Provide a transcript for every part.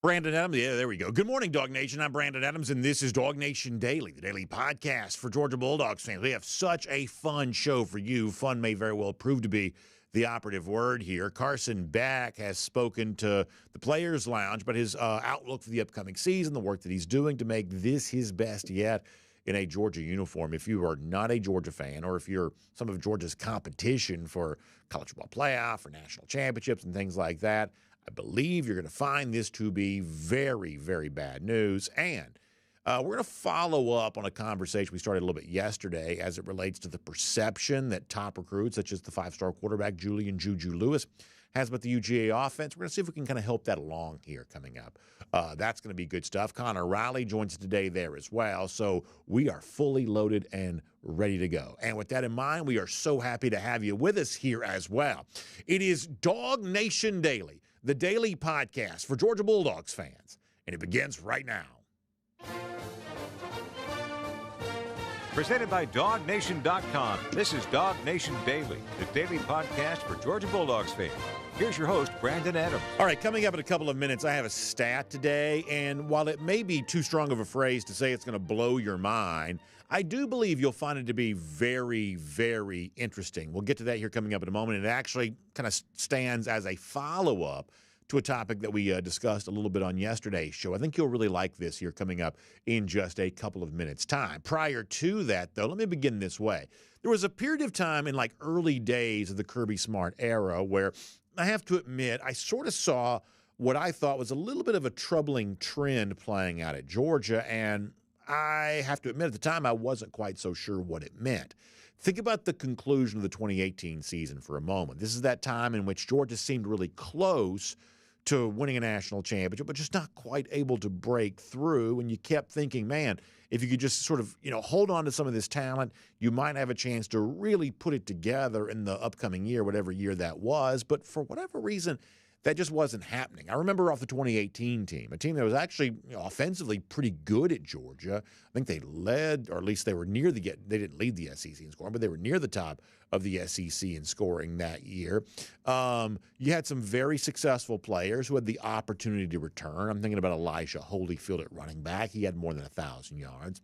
Brandon Adams, yeah, there we go. Good morning, Dog Nation. I'm Brandon Adams, and this is DawgNation Daily, the daily podcast for Georgia Bulldogs fans. We have such a fun show for you. Fun may very well prove to be the operative word here. Carson Beck has spoken to the Players Lounge about his outlook for the upcoming season, the work that he's doing to make this his best yet in a Georgia uniform. If you are not a Georgia fan, or if you're some of Georgia's competition for college football playoff or national championships and things like that, I believe you're going to find this to be very, very bad news. And we're going to follow up on a conversation we started a little bit yesterday as it relates to the perception that top recruits, such as the five-star quarterback Julian Juju Lewis, has about the UGA offense. We're going to see if we can kind of help that along here coming up. That's going to be good stuff. Conor Riley joins us today there as well. So we are fully loaded and ready to go. And with that in mind, we are so happy to have you with us here as well. It is DawgNation Daily, the daily podcast for Georgia Bulldogs fans. And it begins right now. Presented by DawgNation.com. This is DawgNation Daily, the daily podcast for Georgia Bulldogs fans. Here's your host, Brandon Adams. All right, coming up in a couple of minutes, I have a stat today, and while it may be too strong of a phrase to say it's going to blow your mind, I do believe you'll find it to be very, very interesting. We'll get to that here coming up in a moment, and it actually kind of stands as a follow-up to a topic that we discussed a little bit on yesterday's show. I think you'll really like this here coming up in just a couple of minutes' time. Prior to that, though, let me begin this way. There was a period of time in like early days of the Kirby Smart era where I have to admit I sort of saw what I thought was a little bit of a troubling trend playing out at Georgia, and I have to admit at the time I wasn't quite so sure what it meant. Think about the conclusion of the 2018 season for a moment. This is that time in which Georgia seemed really close to winning a national championship, but just not quite able to break through. And you kept thinking, man, if you could just sort of, hold on to some of this talent, you might have a chance to really put it together in the upcoming year, whatever year that was. But for whatever reason, that just wasn't happening. I remember off the 2018 team, a team that was actually offensively pretty good at Georgia. I think they led, or at least they were near they didn't lead the SEC in scoring, but they were near the top of the SEC in scoring that year. You had some very successful players who had the opportunity to return. I'm thinking about Elijah Holyfield at running back. He had more than 1,000 yards.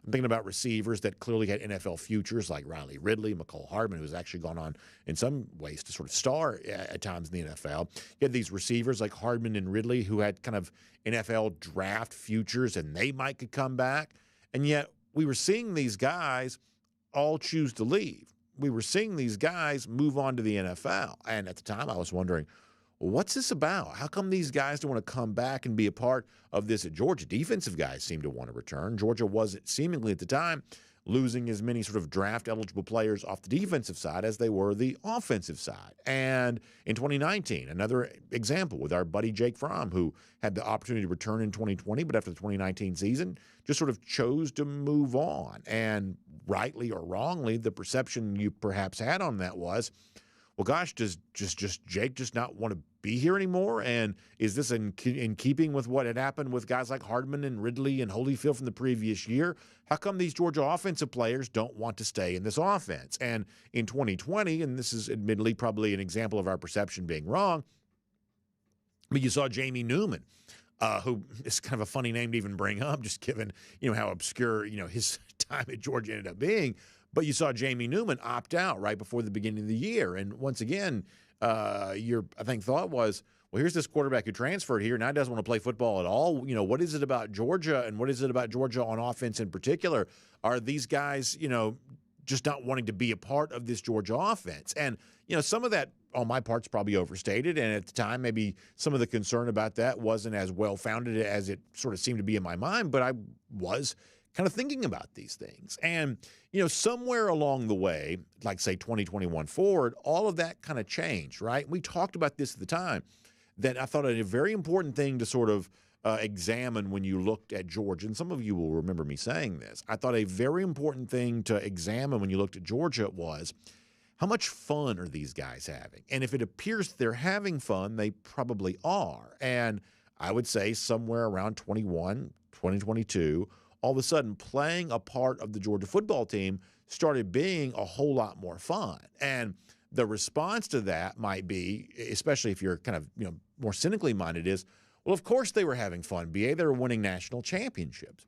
I'm thinking about receivers that clearly had NFL futures like Riley Ridley, McCole Hardman, who's actually gone on in some ways to sort of star at times in the NFL. You had these receivers like Hardman and Ridley who had kind of NFL draft futures and they might could come back. And yet we were seeing these guys all choose to leave. We were seeing these guys move on to the NFL. And at the time I was wondering, what's this about? How come these guys don't want to come back and be a part of this at Georgia? Defensive guys seem to want to return. Georgia wasn't seemingly at the time losing as many sort of draft-eligible players off the defensive side as they were the offensive side. And in 2019, another example with our buddy Jake Fromm, who had the opportunity to return in 2020, but after the 2019 season, just sort of chose to move on. And rightly or wrongly, the perception you perhaps had on that was, well, gosh, does just Jake just not want to be here anymore? And is this in keeping with what had happened with guys like Hardman and Ridley and Holyfield from the previous year? How come these Georgia offensive players don't want to stay in this offense? And in 2020, and this is admittedly probably an example of our perception being wrong, but you saw Jamie Newman, who is kind of a funny name to even bring up, just given how obscure his time at Georgia ended up being. But you saw Jamie Newman opt out right before the beginning of the year. And once again, your thought was, well, here's this quarterback who transferred here, now doesn't want to play football at all. What is it about Georgia, and what is it about Georgia on offense in particular? Are these guys, just not wanting to be a part of this Georgia offense? And, some of that on my part's probably overstated. And at the time, maybe some of the concern about that wasn't as well-founded as it sort of seemed to be in my mind, but I was kind of thinking about these things. And, somewhere along the way, like say 2021 forward, all of that kind of changed, right? We talked about this at the time, that I thought a very important thing to sort of examine when you looked at Georgia, and some of you will remember me saying this, I thought a very important thing to examine when you looked at Georgia was, how much fun are these guys having? And if it appears they're having fun, they probably are. And I would say somewhere around 2022, all of a sudden playing a part of the Georgia football team started being a whole lot more fun. And the response to that might be, especially if you're kind of more cynically minded, is, Well, of course they were having fun, BA. They were winning national championships.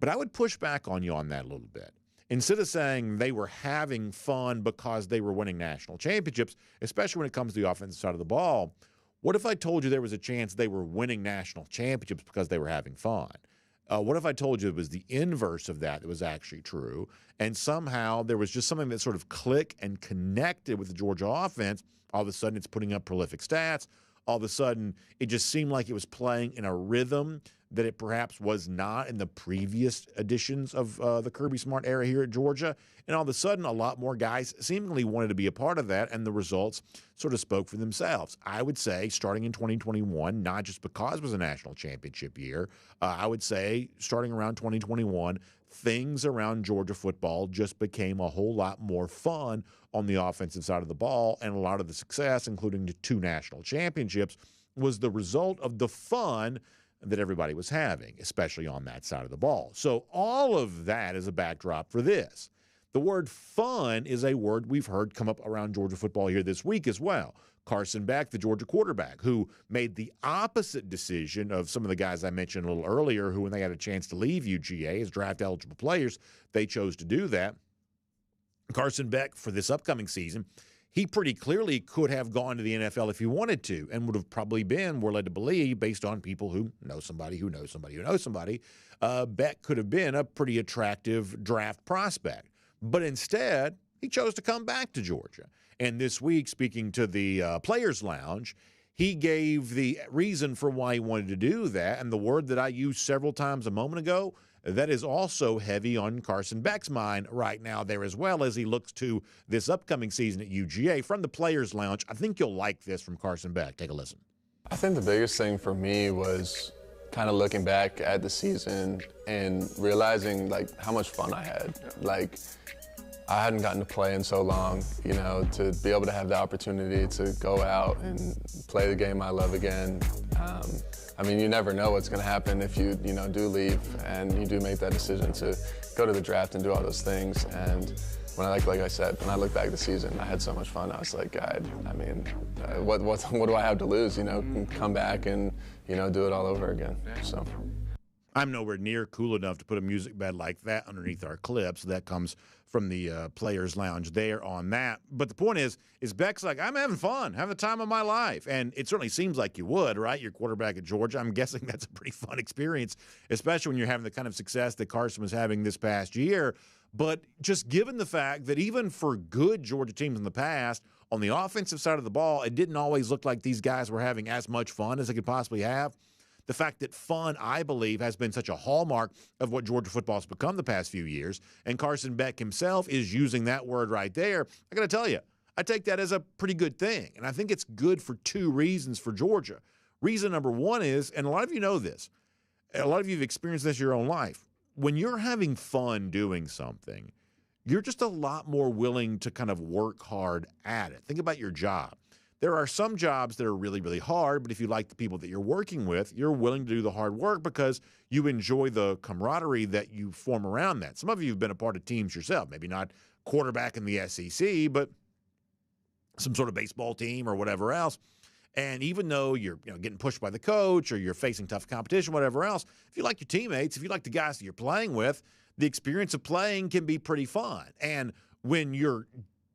But I would push back on you on that a little bit. Instead of saying they were having fun because they were winning national championships, especially when it comes to the offensive side of the ball, what if I told you there was a chance they were winning national championships because they were having fun? What if I told you it was the inverse of that was actually true, and somehow there was just something that sort of clicked and connected with the Georgia offense? All of a sudden it's putting up prolific stats. All of a sudden it just seemed like it was playing in a rhythm that it perhaps was not in the previous editions of the Kirby Smart era here at Georgia. And all of a sudden, a lot more guys seemingly wanted to be a part of that, and the results sort of spoke for themselves. I would say starting in 2021, not just because it was a national championship year, I would say starting around 2021, things around Georgia football just became a whole lot more fun on the offensive side of the ball, and a lot of the success, including the 2 national championships, was the result of the fun that everybody was having, especially on that side of the ball. So all of that is a backdrop for this. The word fun is a word we've heard come up around Georgia football here this week as well. Carson Beck, the Georgia quarterback, who made the opposite decision of some of the guys I mentioned a little earlier, who when they had a chance to leave UGA as draft-eligible players, they chose to do that. Carson Beck, for this upcoming season, he pretty clearly could have gone to the NFL if he wanted to, and would have probably been, we're led to believe, based on people who know somebody who knows somebody who knows somebody, Beck could have been a pretty attractive draft prospect. But instead, he chose to come back to Georgia. And this week, speaking to the Players Lounge, he gave the reason for why he wanted to do that, and the word that I used several times a moment ago, that is also heavy on Carson Beck's mind right now there as well as he looks to this upcoming season at UGA. From the Players Lounge, I think you'll like this from Carson Beck. Take a listen. I think the biggest thing for me was kind of looking back at the season and realizing like how much fun I had. Like, I hadn't gotten to play in so long, you know, to be able to have the opportunity to go out and play the game I love again. I mean, you never know what's going to happen if you do leave and you do make that decision to go to the draft and do all those things. And when like I said, when I look back at the season, I had so much fun. I was like, God, I mean, what do I have to lose? You know, come back and do it all over again. So. I'm nowhere near cool enough to put a music bed like that underneath our clips. That comes from the Players Lounge there on that. But the point is Beck's like, I'm having fun, having the time of my life. And it certainly seems like you would, right? You're quarterback at Georgia. I'm guessing that's a pretty fun experience, especially when you're having the kind of success that Carson was having this past year. But just given the fact that even for good Georgia teams in the past, on the offensive side of the ball, it didn't always look like these guys were having as much fun as they could possibly have. The fact that fun, I believe, has been such a hallmark of what Georgia football has become the past few years, and Carson Beck himself is using that word right there, I got to tell you, I take that as a pretty good thing. And I think it's good for 2 reasons for Georgia. Reason number 1 is, and a lot of you know this, a lot of you have experienced this in your own life, when you're having fun doing something, you're just a lot more willing to kind of work hard at it. Think about your job. There are some jobs that are really, really hard, but if you like the people that you're working with, you're willing to do the hard work because you enjoy the camaraderie that you form around that. Some of you have been a part of teams yourself, maybe not quarterback in the SEC, but some sort of baseball team or whatever else. And even though you're getting pushed by the coach or you're facing tough competition, whatever else, if you like your teammates, if you like the guys that you're playing with, the experience of playing can be pretty fun. And when you're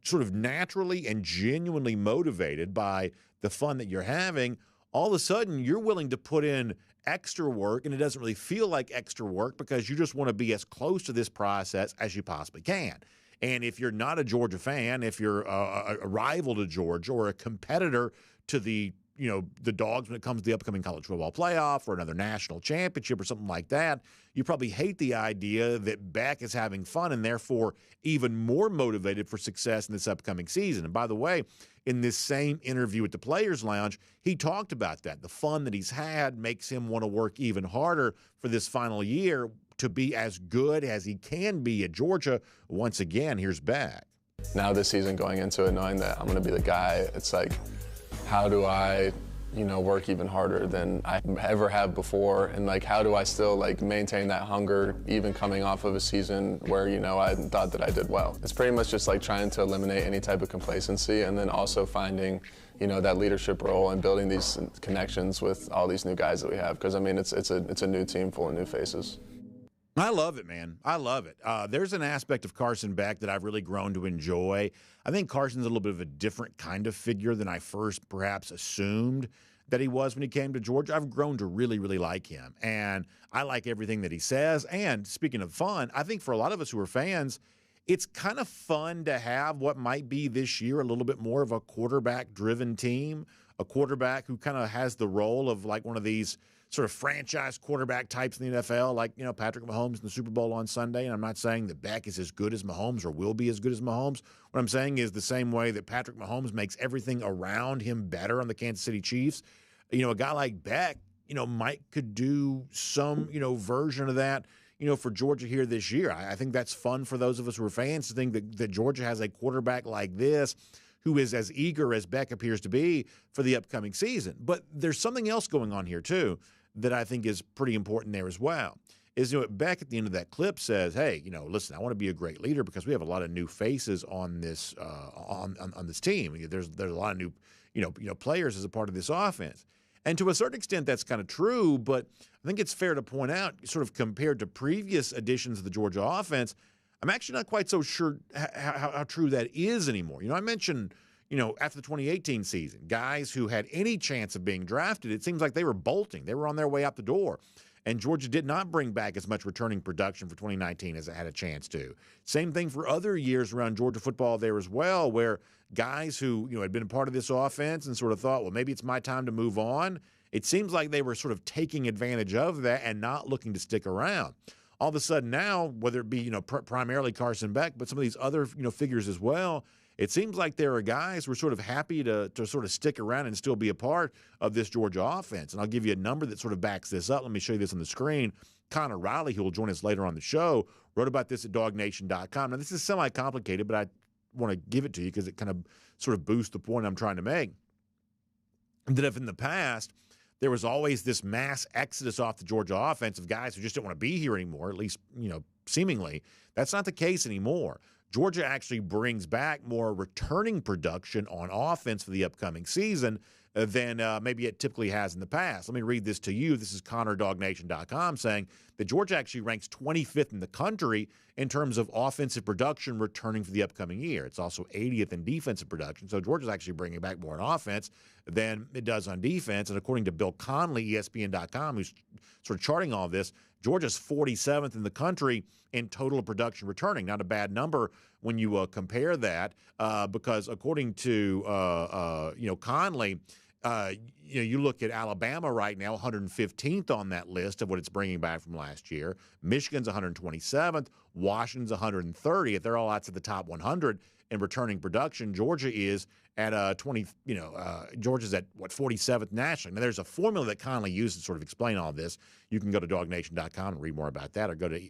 sort of naturally and genuinely motivated by the fun that you're having, all of a sudden you're willing to put in extra work, and it doesn't really feel like extra work because you just want to be as close to this process as you possibly can. And if you're not a Georgia fan, if you're a rival to Georgia or a competitor to the Dawgs when it comes to the upcoming college football playoff or another national championship or something like that, you probably hate the idea that Beck is having fun and therefore even more motivated for success in this upcoming season. And by the way, in this same interview at the Players Lounge, he talked about that. The fun that he's had makes him want to work even harder for this final year to be as good as he can be at Georgia. Once again, here's Beck. Now this season going into it, knowing that I'm going to be the guy, it's like, how do I, work even harder than I ever have before. And like, how do I still like maintain that hunger even coming off of a season where, I thought that I did well? It's pretty much just like trying to eliminate any type of complacency, and then also finding, that leadership role and building these connections with all these new guys that we have. Because I mean, it's a new team full of new faces. I love it, man. I love it. There's an aspect of Carson Beck that I've really grown to enjoy. I think Carson's a little bit of a different kind of figure than I first perhaps assumed that he was when he came to Georgia. I've grown to really, really like him. And I like everything that he says. And speaking of fun, I think for a lot of us who are fans, it's kind of fun to have what might be this year a little bit more of a quarterback-driven team, a quarterback who kind of has the role of like one of these sort of franchise quarterback types in the NFL, like, Patrick Mahomes in the Super Bowl on Sunday. And I'm not saying that Beck is as good as Mahomes or will be as good as Mahomes. What I'm saying is the same way that Patrick Mahomes makes everything around him better on the Kansas City Chiefs, a guy like Beck, could do some, version of that, for Georgia here this year. I think that's fun for those of us who are fans to think that Georgia has a quarterback like this who is as eager as Beck appears to be for the upcoming season. But there's something else going on here, too, that I think is pretty important there as well. Is Beck at the end of that clip says, hey, listen, I want to be a great leader because we have a lot of new faces on this on this team. There's a lot of new players as a part of this offense. And to a certain extent, that's kind of true, but I think it's fair to point out, sort of compared to previous editions of the Georgia offense, I'm actually not quite so sure how true that is anymore. I mentioned, after the 2018 season, guys who had any chance of being drafted, it seems like they were bolting. They were on their way out the door. And Georgia did not bring back as much returning production for 2019 as it had a chance to. Same thing for other years around Georgia football there as well, where guys who had been a part of this offense and sort of thought, well, maybe it's my time to move on. It seems like they were sort of taking advantage of that and not looking to stick around. All of a sudden now, whether it be primarily Carson Beck, but some of these other figures as well, it seems like there are guys who are sort of happy to sort of stick around and still be a part of this Georgia offense. And I'll give you a number that sort of backs this up. Let me show you this on the screen. Conor Riley, who will join us later on the show, wrote about this at DawgNation.com. Now, this is semi-complicated, but I want to give it to you because it kind of sort of boosts the point I'm trying to make. That if in the past there was always this mass exodus off the Georgia offense of guys who just didn't want to be here anymore, at least, seemingly, that's not the case anymore. Georgia actually brings back more returning production on offense for the upcoming season than maybe it typically has in the past. Let me read this to you. This is Conor, DawgNation.com, saying that Georgia actually ranks 25th in the country in terms of offensive production returning for the upcoming year. It's also 80th in defensive production. So Georgia's actually bringing back more on offense than it does on defense. And according to Bill Conley, ESPN.com, who's sort of charting all this, Georgia's 47th in the country in total production returning. Not a bad number when you compare that, because according to Conley, you look at Alabama right now, 115th on that list of what it's bringing back from last year. Michigan's 127th. Washington's 130th. They're all outside the top 100 in returning production. Georgia is at Georgia's at 47th nationally. Now, there's a formula that Conley used to sort of explain all this. You can go to DawgNation.com and read more about that, or go to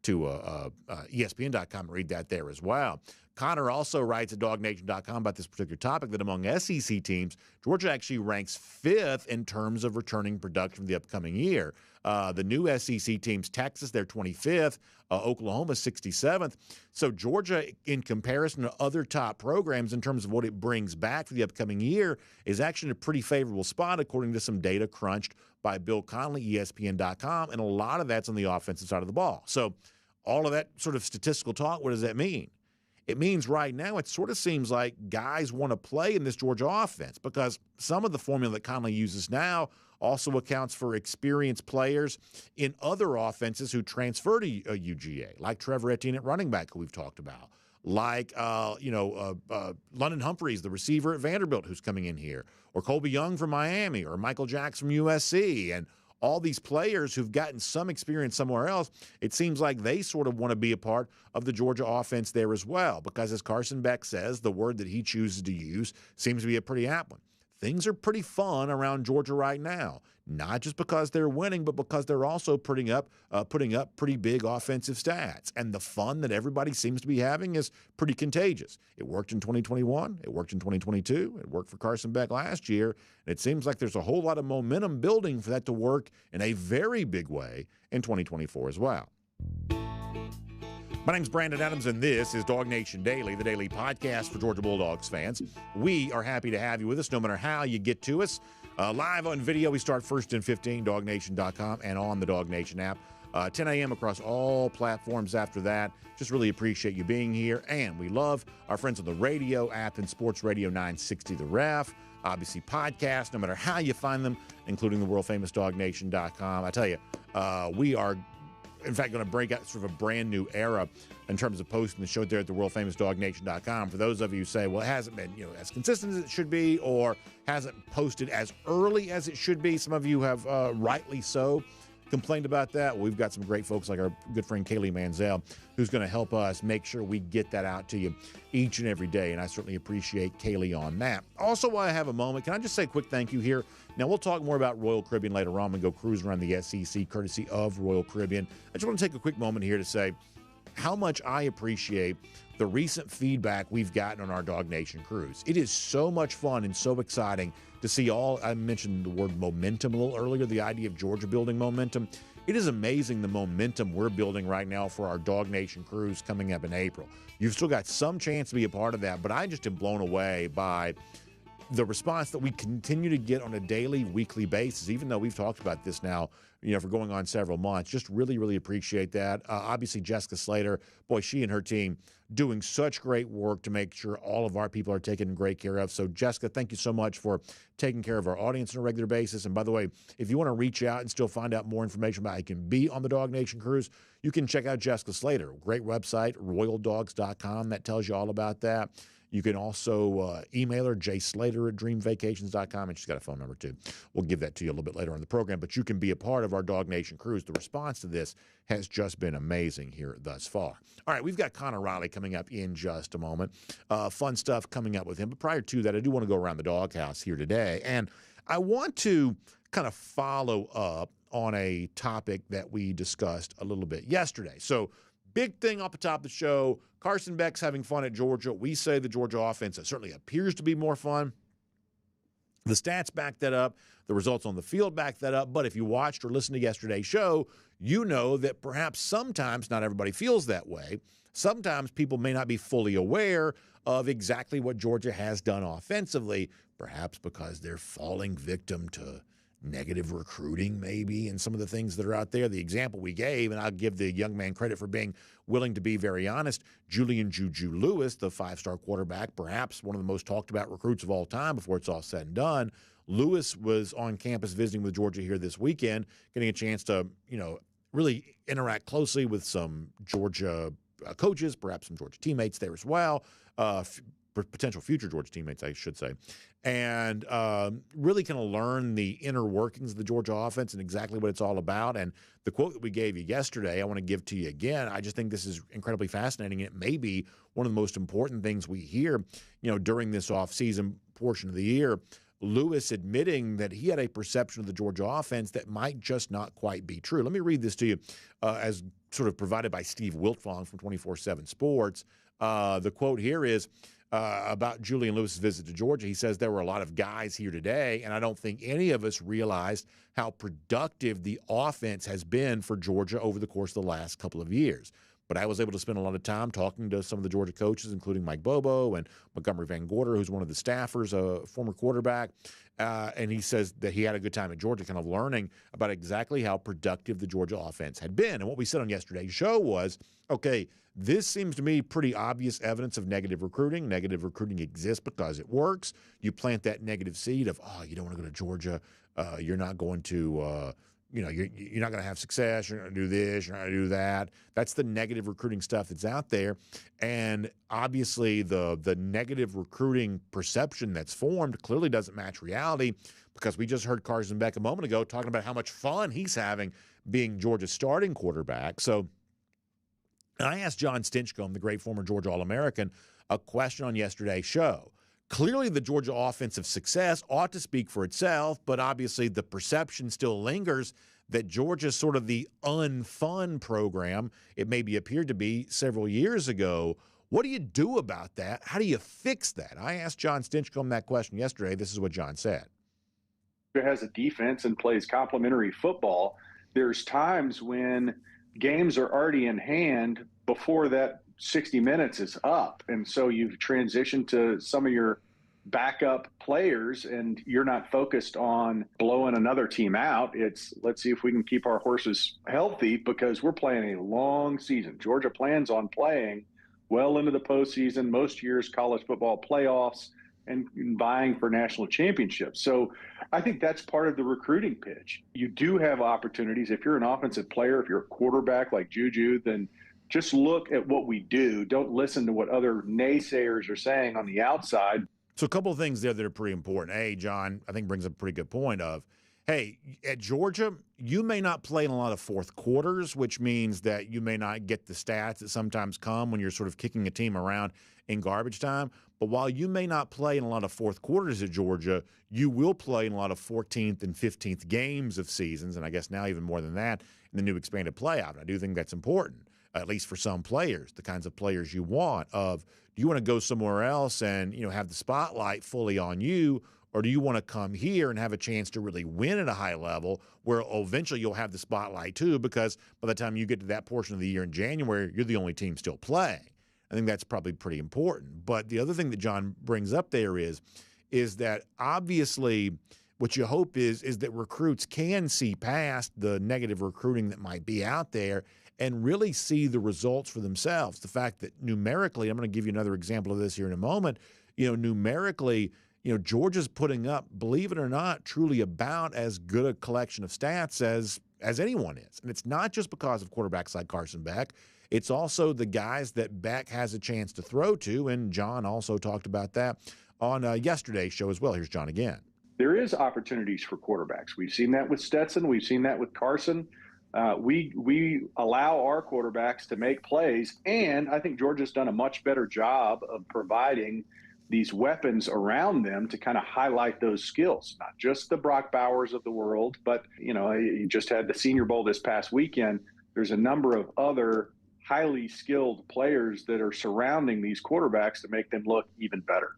ESPN.com and read that there as well. Conor also writes at DawgNation.com about this particular topic that among SEC teams, Georgia actually ranks 5th in terms of returning production for the upcoming year. The new SEC teams, Texas, they're 25th. Oklahoma, 67th. So Georgia, in comparison to other top programs in terms of what it brings back for the upcoming year, is actually in a pretty favorable spot according to some data crunched by Bill Conley, ESPN.com, and a lot of that's on the offensive side of the ball. So all of that sort of statistical talk, what does that mean? It means right now it sort of seems like guys want to play in this Georgia offense because some of the formula that Conley uses now also accounts for experienced players in other offenses who transfer to UGA, like Trevor Etienne at running back, who we've talked about, like London Humphreys, the receiver at Vanderbilt, who's coming in here, or Colby Young from Miami, or Michael Jackson from USC, and all these players who've gotten some experience somewhere else. It seems like they sort of want to be a part of the Georgia offense there as well, because as Carson Beck says, the word that he chooses to use seems to be a pretty apt one. things are pretty fun around Georgia right now. Not just because they're winning, but because they're also putting up pretty big offensive stats. And the fun that everybody seems to be having is pretty contagious. It worked in 2021. It worked in 2022. It worked for Carson Beck last year. And it seems like there's a whole lot of momentum building for that to work in a very big way in 2024 as well. My name's Brandon Adams, and this is DawgNation Daily, the daily podcast for Georgia Bulldogs fans. We are happy to have you with us, no matter how you get to us. Live on video, we start 1st and 15, DawgNation.com, and on the DawgNation app. 10 a.m. across all platforms after that. Just really appreciate you being here. And we love our friends on the radio app and Sports Radio 960 The Ref. Obviously, podcasts, no matter how you find them, including the world-famous DawgNation.com. I tell you, we are, in fact, going to break out sort of a brand new era in terms of posting the show there at the world-famous DawgNation.com. For those of you who say, well, it hasn't been as consistent as it should be or hasn't posted as early as it should be. Some of you have rightly so complained about that. Well, we've got some great folks like our good friend Kaylee Manziel who's going to help us make sure we get that out to you each and every day, and I certainly appreciate Kaylee on that. Also, while I have a moment, can I just say a quick thank you here? Now, we'll talk more about Royal Caribbean later on and go cruising around the SEC courtesy of Royal Caribbean. I just want to take a quick moment here to say how much I appreciate the recent feedback we've gotten on our DawgNation cruise. It is so much fun and so exciting to see I mentioned the word momentum a little earlier, the idea of Georgia building momentum. It is amazing the momentum we're building right now for our DawgNation cruise coming up in April. You've still got some chance to be a part of that, but I just am blown away by the response that we continue to get on a daily, weekly basis, even though we've talked about this now, for going on several months. Just really, really appreciate that. Obviously, Jessica Slater, boy, she and her team doing such great work to make sure all of our people are taken great care of. So, Jessica, thank you so much for taking care of our audience on a regular basis. And by the way, if you want to reach out and still find out more information about how you can be on the DawgNation cruise, you can check out Jessica Slater. Great website, royaldogs.com. That tells you all about that. You can also email her, jslater@dreamvacations.com, and she's got a phone number, too. We'll give that to you a little bit later on in the program, but you can be a part of our DawgNation cruise. The response to this has just been amazing here thus far. All right, we've got Conor Riley coming up in just a moment. Fun stuff coming up with him, but prior to that, I do want to go around the doghouse here today, and I want to kind of follow up on a topic that we discussed a little bit yesterday. So, big thing off the top of the show, Carson Beck's having fun at Georgia. We say the Georgia offense certainly appears to be more fun. The stats back that up. The results on the field back that up. But if you watched or listened to yesterday's show, you know that perhaps sometimes not everybody feels that way. Sometimes people may not be fully aware of exactly what Georgia has done offensively, perhaps because they're falling victim to negative recruiting maybe and some of the things that are out there. The example we gave, and I'll give the young man credit for being willing to be very honest, Julian Juju Lewis, the five-star quarterback, perhaps one of the most talked about recruits of all time before it's all said and done. Lewis was on campus visiting with Georgia here this weekend, getting a chance to, really interact closely with some Georgia coaches, perhaps some Georgia teammates there as well, potential future Georgia teammates, I should say, and really kind of learn the inner workings of the Georgia offense and exactly what it's all about. And the quote that we gave you yesterday, I want to give to you again. I just think this is incredibly fascinating. It may be one of the most important things we hear, during this offseason portion of the year. Lewis admitting that he had a perception of the Georgia offense that might just not quite be true. Let me read this to you as sort of provided by Steve Wiltfong from 24/7 Sports. The quote here is, about Julian Lewis's visit to Georgia. He says there were a lot of guys here today, and I don't think any of us realized how productive the offense has been for Georgia over the course of the last couple of years. But I was able to spend a lot of time talking to some of the Georgia coaches, including Mike Bobo and Montgomery Van Gorder, who's one of the staffers, a former quarterback. And he says that he had a good time at Georgia, kind of learning about exactly how productive the Georgia offense had been. And what we said on yesterday's show was, okay, this seems to me pretty obvious evidence of negative recruiting. Negative recruiting exists because it works. You plant that negative seed of, you don't want to go to Georgia. You're not going to you're not going to have success. You're going to do this. You're not going to do that. That's the negative recruiting stuff that's out there. And obviously the negative recruiting perception that's formed clearly doesn't match reality, because we just heard Carson Beck a moment ago talking about how much fun he's having being Georgia's starting quarterback. So I asked John Stinchcomb, the great former Georgia All-American, a question on yesterday's show. Clearly, the Georgia offensive success ought to speak for itself, but obviously the perception still lingers that Georgia's sort of the unfun program it maybe appeared to be several years ago. What do you do about that? How do you fix that? I asked John Stinchcomb that question yesterday. This is what John said. Has a defense and plays complementary football. There's times when games are already in hand before that 60 minutes is up. And so you've transitioned to some of your backup players and you're not focused on blowing another team out. It's let's see if we can keep our horses healthy because we're playing a long season. Georgia plans on playing well into the postseason, most years college football playoffs, and vying for national championships. So I think that's part of the recruiting pitch. You do have opportunities. If you're an offensive player, if you're a quarterback like Juju, then just look at what we do. Don't listen to what other naysayers are saying on the outside. So a couple of things there that are pretty important. A, John, I think brings up a pretty good point of, hey, at Georgia, you may not play in a lot of fourth quarters, which means that you may not get the stats that sometimes come when you're sort of kicking a team around in garbage time. But while you may not play in a lot of fourth quarters at Georgia, you will play in a lot of 14th and 15th games of seasons, and I guess now even more than that in the new expanded playoff. And I do think that's important, at least for some players, the kinds of players you want of, do you want to go somewhere else and, have the spotlight fully on you, or do you want to come here and have a chance to really win at a high level where eventually you'll have the spotlight too, because by the time you get to that portion of the year in January, you're the only team still playing. I think that's probably pretty important. But the other thing that John brings up there is that obviously what you hope is that recruits can see past the negative recruiting that might be out there and really see the results for themselves. The fact that numerically, I'm going to give you another example of this here in a moment, numerically, Georgia's putting up, believe it or not, truly about as good a collection of stats as anyone is. And it's not just because of quarterbacks like Carson Beck. It's also the guys that Beck has a chance to throw to, and John also talked about that on yesterday's show as well. Here's John again. There is opportunities for quarterbacks. We've seen that with Stetson. We've seen that with Carson. We allow our quarterbacks to make plays, and I think Georgia's done a much better job of providing these weapons around them to kind of highlight those skills, not just the Brock Bowers of the world, but, you just had the Senior Bowl this past weekend. There's a number of other highly skilled players that are surrounding these quarterbacks to make them look even better.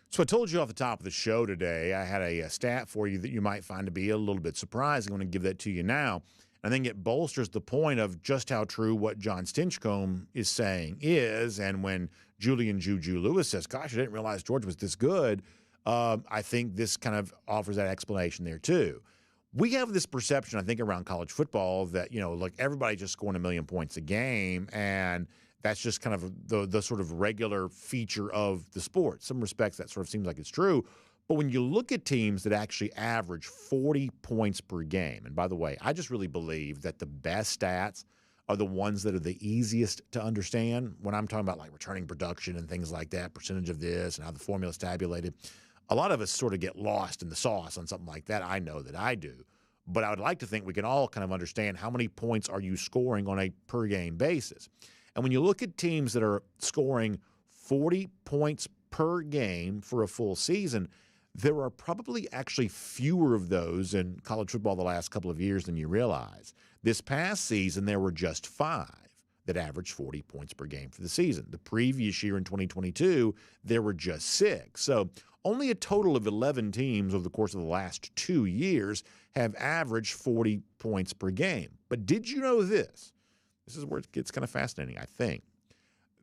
So I told you off the top of the show today, I had a stat for you that you might find to be a little bit surprising. I'm going to give that to you now. I think it bolsters the point of just how true what John Stinchcomb is saying is. And when Julian Juju Lewis says, gosh, I didn't realize Georgia was this good, I think this kind of offers that explanation there too. We have this perception, I think, around college football that, like everybody's just scoring 1 million points a game, and that's just kind of the sort of regular feature of the sport. In some respects, that sort of seems like it's true. But when you look at teams that actually average 40 points per game, and by the way, I just really believe that the best stats are the ones that are the easiest to understand. When I'm talking about like returning production and things like that, percentage of this and how the formula is tabulated, a lot of us sort of get lost in the sauce on something like that. I know that I do. But I would like to think we can all kind of understand how many points are you scoring on a per-game basis. And when you look at teams that are scoring 40 points per game for a full season, there are probably actually fewer of those in college football the last couple of years than you realize. This past season, there were just 5 that averaged 40 points per game for the season. The previous year in 2022, there were just 6. So only a total of 11 teams over the course of the last 2 years have averaged 40 points per game. But did you know this? This is where it gets kind of fascinating, I think.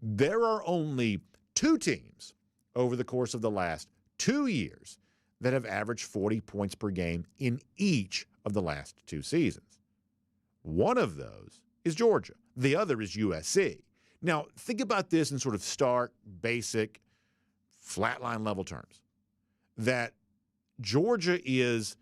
There are only 2 teams over the course of the last 2 years that have averaged 40 points per game in each of the last 2 seasons. One of those is Georgia. The other is USC. Now, think about this in sort of stark, basic, flatline level terms. That Georgia is,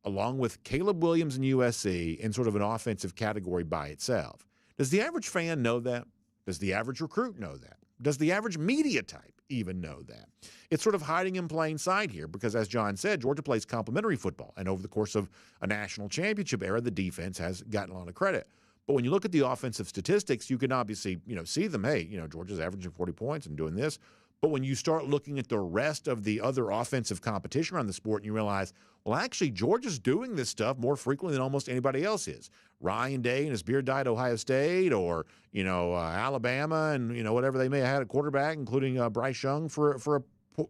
along with Caleb Williams and USC, in sort of an offensive category by itself. Does the average fan know that? Does the average recruit know that? Does the average media type even know that? It's sort of hiding in plain sight here because, as John said, Georgia plays complementary football. And over the course of a national championship era, the defense has gotten a lot of credit. But when you look at the offensive statistics, you can obviously, see them. Hey, Georgia's averaging 40 points and doing this. But when you start looking at the rest of the other offensive competition around the sport and you realize, well, actually, Georgia's doing this stuff more frequently than almost anybody else is. Ryan Day and his beard dyed Ohio State, or, Alabama and, whatever they may have had at quarterback, including Bryce Young for a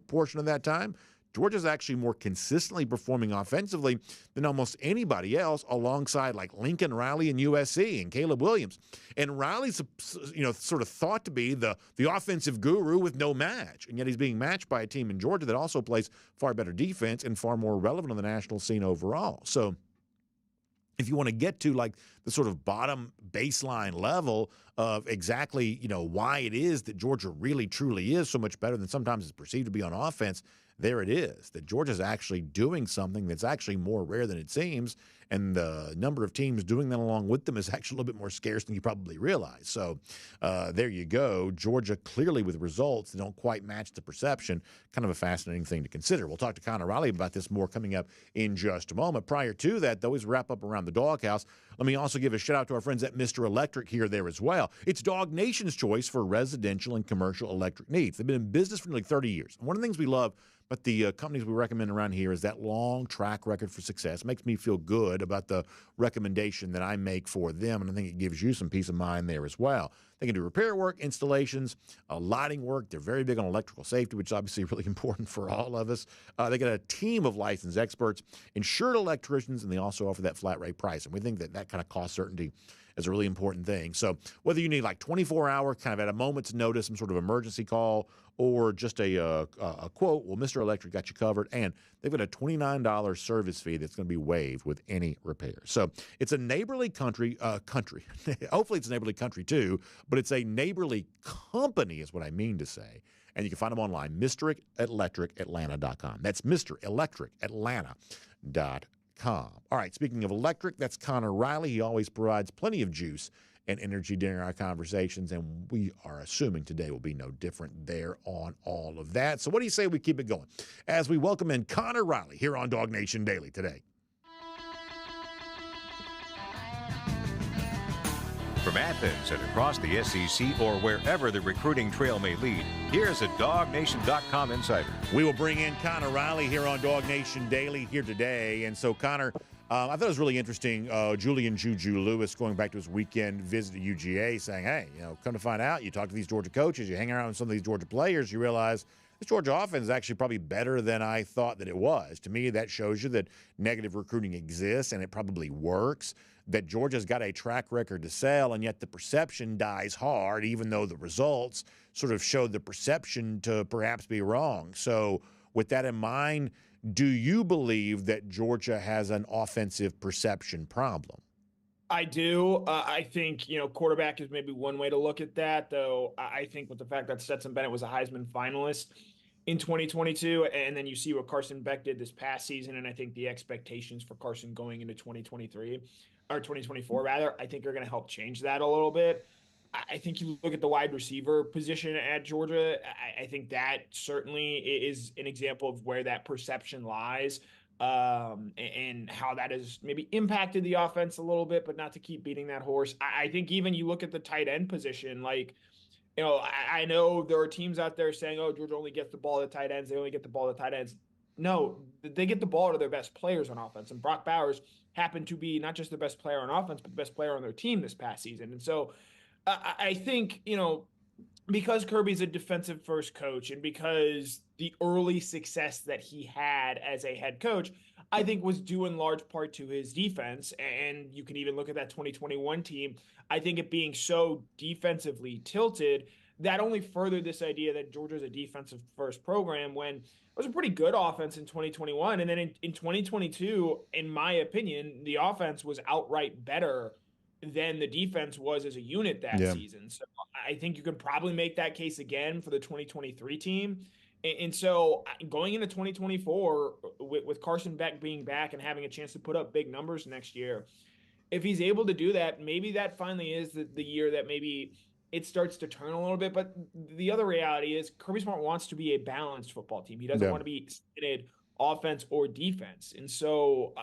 portion of that time. Georgia's actually more consistently performing offensively than almost anybody else, alongside like Lincoln Riley and USC and Caleb Williams. And Riley's, sort of thought to be the offensive guru with no match, and yet he's being matched by a team in Georgia that also plays far better defense and far more relevant on the national scene overall. So if you want to get to like the sort of bottom baseline level of exactly, why it is that Georgia really truly is so much better than sometimes it's perceived to be on offense, there it is, that Georgia's actually doing something that's actually more rare than it seems, and the number of teams doing that along with them is actually a little bit more scarce than you probably realize. So there you go. Georgia clearly with results that don't quite match the perception. Kind of a fascinating thing to consider. We'll talk to Conor Riley about this more coming up in just a moment. Prior to that, though, as we wrap up around the Doghouse, let me also give a shout out to our friends at Mr. Electric here there as well. It's Dog Nation's choice for residential and commercial electric needs. They've been in business for nearly 30 years. And one of the things we love but the companies we recommend around here is that long track record for success. It makes me feel good about the recommendation that I make for them, and I think it gives you some peace of mind there as well. They can do repair work, installations, lighting work. They're very big on electrical safety, which is obviously really important for all of us. They got a team of licensed experts, insured electricians, and they also offer that flat rate price. And we think that kind of cost certainty is a really important thing. So whether you need like 24-hour, kind of at a moment's notice, some sort of emergency call, or just a quote, well, Mr. Electric got you covered. And they've got a $29 service fee that's going to be waived with any repair. So it's a neighborly country. Hopefully it's a neighborly country too, but it's a neighborly company is what I mean to say. And you can find them online, MrElectricAtlanta.com. That's MrElectricAtlanta.com. All right, speaking of electric, that's Conor Riley. He always provides plenty of juice and energy during our conversations, and we are assuming today will be no different there on all of that. So what do you say we keep it going as we welcome in Conor Riley here on DawgNation Daily today? From Athens and across the SEC or wherever the recruiting trail may lead, here's a DawgNation.com insider. We will bring in Conor Riley here on DawgNation Daily here today. And so, Conor, I thought it was really interesting, Julian Juju Lewis going back to his weekend visit to UGA saying, hey, come to find out, you talk to these Georgia coaches, you hang around with some of these Georgia players, you realize this Georgia offense is actually probably better than I thought that it was. To me, that shows you that negative recruiting exists and it probably works, that Georgia's got a track record to sell, and yet the perception dies hard, even though the results sort of showed the perception to perhaps be wrong. So with that in mind, do you believe that Georgia has an offensive perception problem? I do. I think, quarterback is maybe one way to look at that, though. I think with the fact that Stetson Bennett was a Heisman finalist in 2022, and then you see what Carson Beck did this past season, and I think the expectations for Carson going into 2023 or 2024 rather, I think are going to help change that a little bit. I think you look at the wide receiver position at Georgia, I think that certainly is an example of where that perception lies, and how that has maybe impacted the offense a little bit, but not to keep beating that horse. I think even you look at the tight end position, like, I know there are teams out there saying, oh, Georgia only gets the ball to tight ends. They only get the ball to tight ends. No, they get the ball to their best players on offense. And Brock Bowers happened to be not just the best player on offense, but the best player on their team this past season. And so I think, because Kirby's a defensive first coach and because the early success that he had as a head coach, I think was due in large part to his defense. And you can even look at that 2021 team. I think it being so defensively tilted, that only furthered this idea that Georgia's a defensive first program when it was a pretty good offense in 2021. And then in 2022, in my opinion, the offense was outright better than the defense was as a unit that season. So I think you can probably make that case again for the 2023 team. And so going into 2024 with Carson Beck being back and having a chance to put up big numbers next year, if he's able to do that, maybe that finally is the year that maybe it starts to turn a little bit. But the other reality is Kirby Smart wants to be a balanced football team. He doesn't want to be split offense or defense. And so,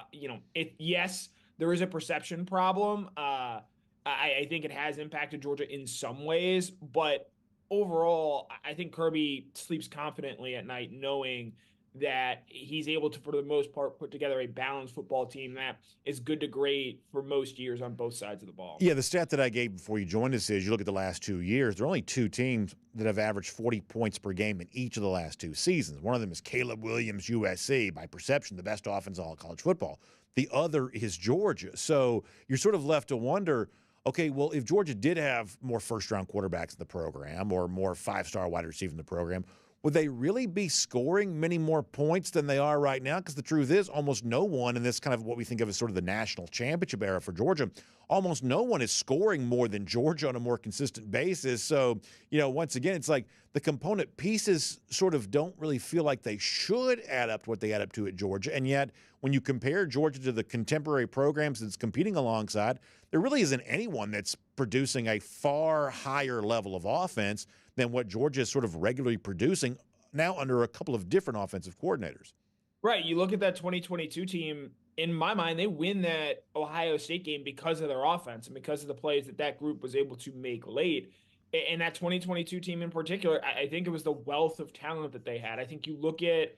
yes, there is a perception problem. I think it has impacted Georgia in some ways, but overall, I think Kirby sleeps confidently at night knowing that he's able to, for the most part, put together a balanced football team that is good to great for most years on both sides of the ball. Yeah, the stat that I gave before you joined us is you look at the last 2 years, there are only two teams that have averaged 40 points per game in each of the last two seasons. One of them is Caleb Williams, USC, by perception, the best offense in all of college football. The other is Georgia. So you're sort of left to wonder, okay, well, if Georgia did have more first-round quarterbacks in the program or more five-star wide receiver in the program, would they really be scoring many more points than they are right now? Because the truth is, almost no one in this kind of what we think of as sort of the national championship era for Georgia, almost no one is scoring more than Georgia on a more consistent basis. So, once again, it's like the component pieces sort of don't really feel like they should add up to what they add up to at Georgia. And yet, when you compare Georgia to the contemporary programs that's competing alongside, there really isn't anyone that's producing a far higher level of offense than what Georgia is sort of regularly producing now under a couple of different offensive coordinators. Right. You look at that 2022 team, in my mind, they win that Ohio State game because of their offense and because of the plays that group was able to make late. And that 2022 team in particular, I think it was the wealth of talent that they had. I think you look at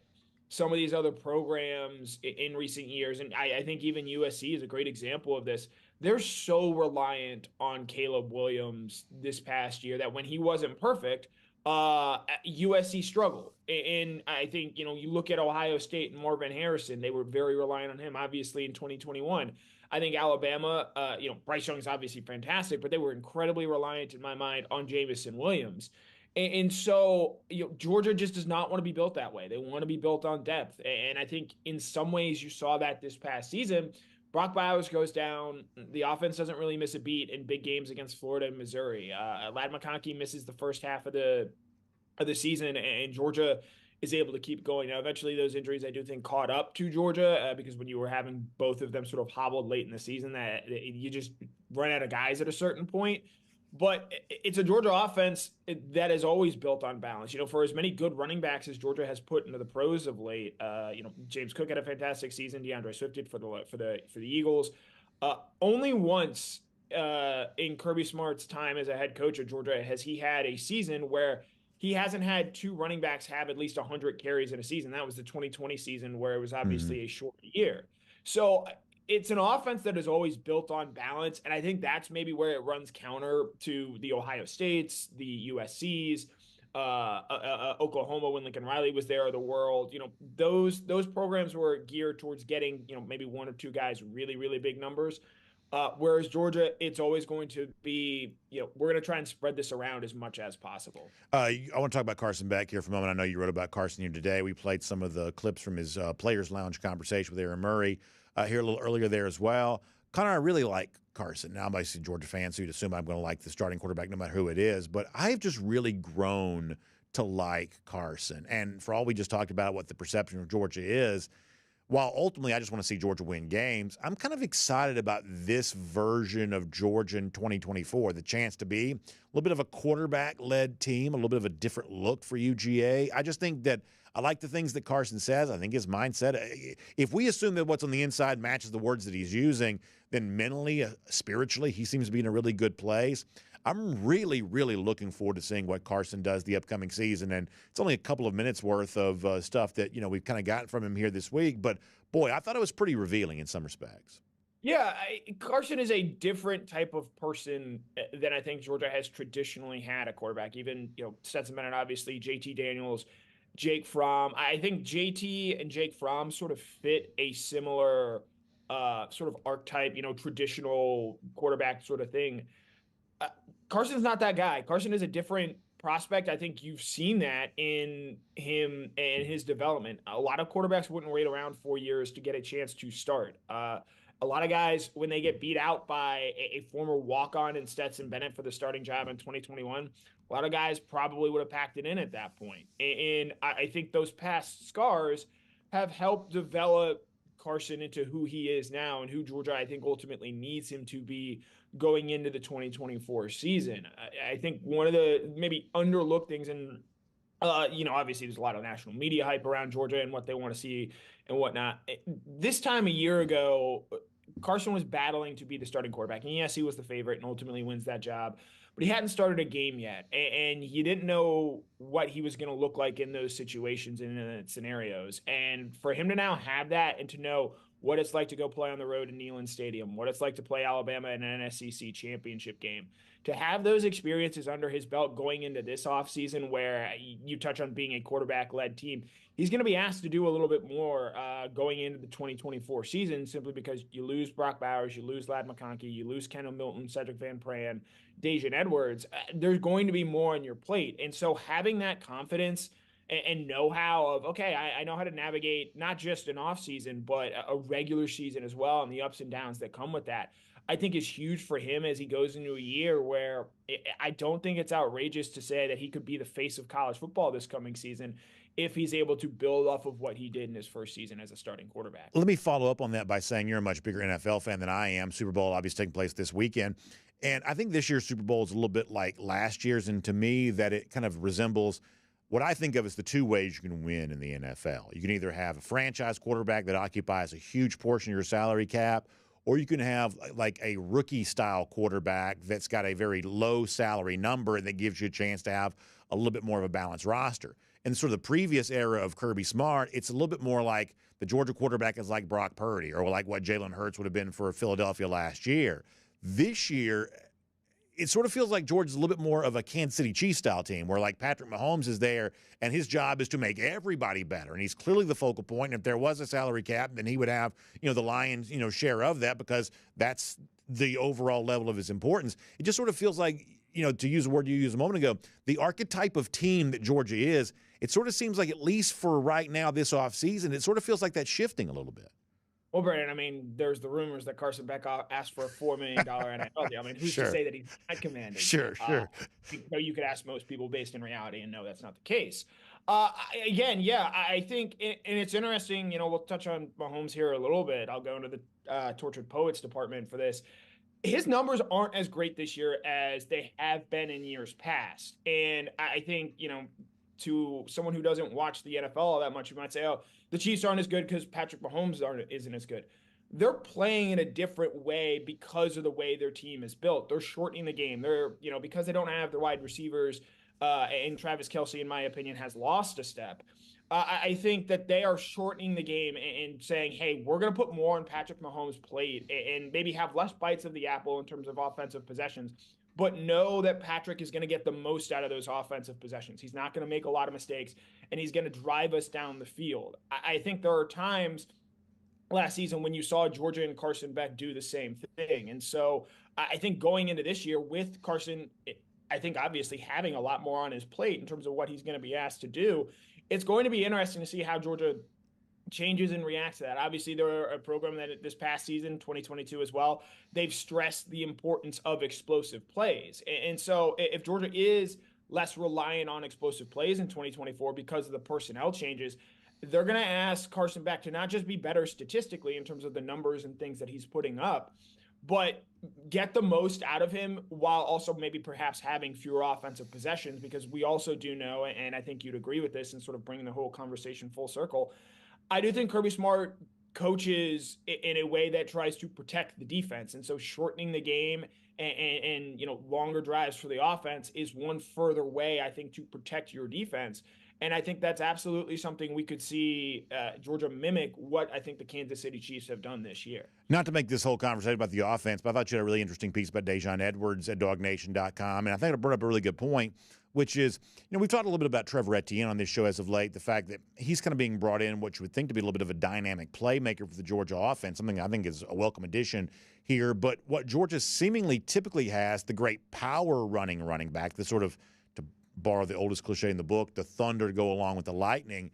some of these other programs in recent years, and I think even USC is a great example of this. They're so reliant on Caleb Williams this past year that when he wasn't perfect, USC struggled. And I think, you look at Ohio State and Marvin Harrison, they were very reliant on him, obviously, in 2021. I think Alabama, Bryce Young is obviously fantastic, but they were incredibly reliant, in my mind, on Jamison Williams. And so, Georgia just does not want to be built that way. They want to be built on depth. And I think in some ways you saw that this past season. Brock Bowers goes down. The offense doesn't really miss a beat in big games against Florida and Missouri. Ladd McConkey misses the first half of the season, and Georgia is able to keep going. Now, eventually those injuries, I do think, caught up to Georgia because when you were having both of them sort of hobbled late in the season, that you just run out of guys at a certain point. But it's a Georgia offense that is always built on balance. For as many good running backs as Georgia has put into the pros of late, James Cook had a fantastic season. DeAndre Swift did for the Eagles. Only once in Kirby Smart's time as a head coach of Georgia has he had a season where he hasn't had two running backs have at least 100 carries in a season. That was the 2020 season where it was obviously a short year. So it's an offense that is always built on balance, and I think that's maybe where it runs counter to the Ohio States, the USCs, Oklahoma when Lincoln Riley was there, of the world. Those programs were geared towards getting maybe one or two guys really, really big numbers. Whereas Georgia, it's always going to be, we're going to try and spread this around as much as possible. I want to talk about Carson Beck here for a moment. I know you wrote about Carson here today. We played some of the clips from his Players Lounge conversation with Aaron Murray here a little earlier there as well. Connor, I really like Carson. Now, I'm obviously a Georgia fan, so you'd assume I'm going to like the starting quarterback no matter who it is. But I've just really grown to like Carson. And for all we just talked about what the perception of Georgia is, while ultimately I just want to see Georgia win games, I'm kind of excited about this version of Georgia in 2024, the chance to be a little bit of a quarterback-led team, a little bit of a different look for UGA. I just think that I like the things that Carson says. I think his mindset, if we assume that what's on the inside matches the words that he's using, then mentally, spiritually, he seems to be in a really good place. I'm really, really looking forward to seeing what Carson does the upcoming season. And it's only a couple of minutes worth of stuff that, we've kind of gotten from him here this week. But, boy, I thought it was pretty revealing in some respects. Yeah, Carson is a different type of person than I think Georgia has traditionally had a quarterback. Even, Stetson Bennett, obviously, JT Daniels, Jake Fromm. I think JT and Jake Fromm sort of fit a similar sort of archetype, traditional quarterback sort of thing. Carson's not that guy. Carson is a different prospect. I think you've seen that in him and his development. A lot of quarterbacks wouldn't wait around 4 years to get a chance to start. A lot of guys, when they get beat out by a former walk-on in Stetson Bennett for the starting job in 2021, a lot of guys probably would have packed it in at that point. And I think those past scars have helped develop Carson into who he is now and who Georgia, I think, ultimately needs him to be going into the 2024 season. I think one of the maybe underlooked things, and obviously there's a lot of national media hype around Georgia and what they want to see and whatnot. This time a year ago, Carson was battling to be the starting quarterback. And yes, he was the favorite and ultimately wins that job. but he hadn't started a game yet. And you didn't know what he was going to look like in those situations and in scenarios. And for him to now have that and to know what it's like to go play on the road in Neyland Stadium, what it's like to play Alabama in an SEC championship game, to have those experiences under his belt going into this offseason where you touch on being a quarterback-led team, he's going to be asked to do a little bit more going into the 2024 season simply because you lose Brock Bowers, you lose Ladd McConkey, you lose Kendall Milton, Cedric Van Pran, Dejan Edwards. There's going to be more on your plate. And so having that confidence and know-how of, okay, I know how to navigate not just an offseason, but a regular season as well and the ups and downs that come with that, I think is huge for him as he goes into a year where I don't think it's outrageous to say that he could be the face of college football this coming season if he's able to build off of what he did in his first season as a starting quarterback. Let me follow up on that by saying you're a much bigger NFL fan than I am. Super Bowl obviously taking place this weekend. And I think this year's Super Bowl is a little bit like last year's, and to me that it kind of resembles what I think of as the two ways you can win in the NFL. You can either have a franchise quarterback that occupies a huge portion of your salary cap, or you can have like a rookie-style quarterback that's got a very low salary number and that gives you a chance to have a little bit more of a balanced roster. In sort of the previous era of Kirby Smart, it's a little bit more like the Georgia quarterback is like Brock Purdy or like what Jalen Hurts would have been for Philadelphia last year. This year, it sort of feels like Georgia's a little bit more of a Kansas City Chiefs style team where like Patrick Mahomes is there and his job is to make everybody better. And he's clearly the focal point. And if there was a salary cap, then he would have, the lion's, share of that because that's the overall level of his importance. It just sort of feels like, to use a word you used a moment ago, the archetype of team that Georgia is, it sort of seems like at least for right now this offseason, it sort of feels like that's shifting a little bit. Well, Brandon, I mean, there's the rumors that Carson Beck asked for a $4 million NFL deal. I mean, who's to say that he's not commanding? Sure. You could ask most people based in reality, and no, that's not the case. I think, and it's interesting, we'll touch on Mahomes here a little bit. I'll go into the Tortured Poets department for this. His numbers aren't as great this year as they have been in years past. And I think, to someone who doesn't watch the NFL all that much, you might say, oh, the Chiefs aren't as good because Patrick Mahomes isn't as good. They're playing in a different way because of the way their team is built. They're shortening the game. They're, because they don't have their wide receivers, and Travis Kelce, in my opinion, has lost a step. I think that they are shortening the game and saying, hey, we're going to put more on Patrick Mahomes' plate and maybe have less bites of the apple in terms of offensive possessions, but know that Patrick is going to get the most out of those offensive possessions. He's not going to make a lot of mistakes, and he's going to drive us down the field. I think there are times last season when you saw Georgia and Carson Beck do the same thing. And so I think going into this year with Carson, I think obviously having a lot more on his plate in terms of what he's going to be asked to do, it's going to be interesting to see how Georgia changes and reacts to that. Obviously, they're a program that this past season, 2022 as well, they've stressed the importance of explosive plays. And so if Georgia is less reliant on explosive plays in 2024 because of the personnel changes, they're going to ask Carson Beck to not just be better statistically in terms of the numbers and things that he's putting up, but get the most out of him while also maybe perhaps having fewer offensive possessions, because we also do know, and I think you'd agree with this and sort of bringing the whole conversation full circle, I do think Kirby Smart coaches in a way that tries to protect the defense. And so shortening the game and longer drives for the offense is one further way, I think, to protect your defense. And I think that's absolutely something we could see Georgia mimic what I think the Kansas City Chiefs have done this year. Not to make this whole conversation about the offense, but I thought you had a really interesting piece about Dejan Edwards at DawgNation.com. And I think it brought up a really good point, which is, we've talked a little bit about Trevor Etienne on this show as of late, the fact that he's kind of being brought in what you would think to be a little bit of a dynamic playmaker for the Georgia offense, something I think is a welcome addition here. But what Georgia seemingly typically has, the great power running back, the sort of, to borrow the oldest cliche in the book, the thunder to go along with the lightning.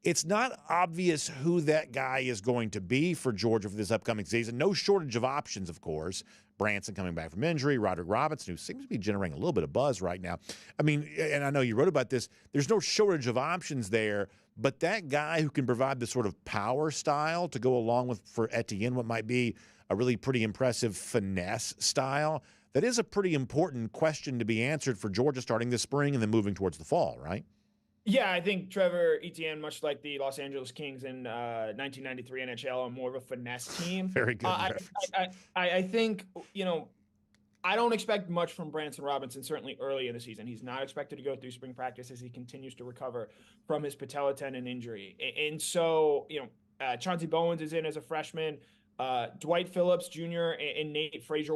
It's not obvious who that guy is going to be for Georgia for this upcoming season. No shortage of options, of course. Branson coming back from injury, Roderick Robinson, who seems to be generating a little bit of buzz right now. I mean, and I know you wrote about this, there's no shortage of options there, but that guy who can provide the sort of power style to go along with, for Etienne, what might be a really pretty impressive finesse style, that is a pretty important question to be answered for Georgia starting this spring and then moving towards the fall, right? Yeah, I think Trevor Etienne, much like the Los Angeles Kings in 1993 NHL, are more of a finesse team. Very good. I think, I don't expect much from Branson Robinson, certainly early in the season. He's not expected to go through spring practice as he continues to recover from his patella tendon injury. And so, Chauncey Bowens is in as a freshman. Dwight Phillips Jr. and Nate Frazier,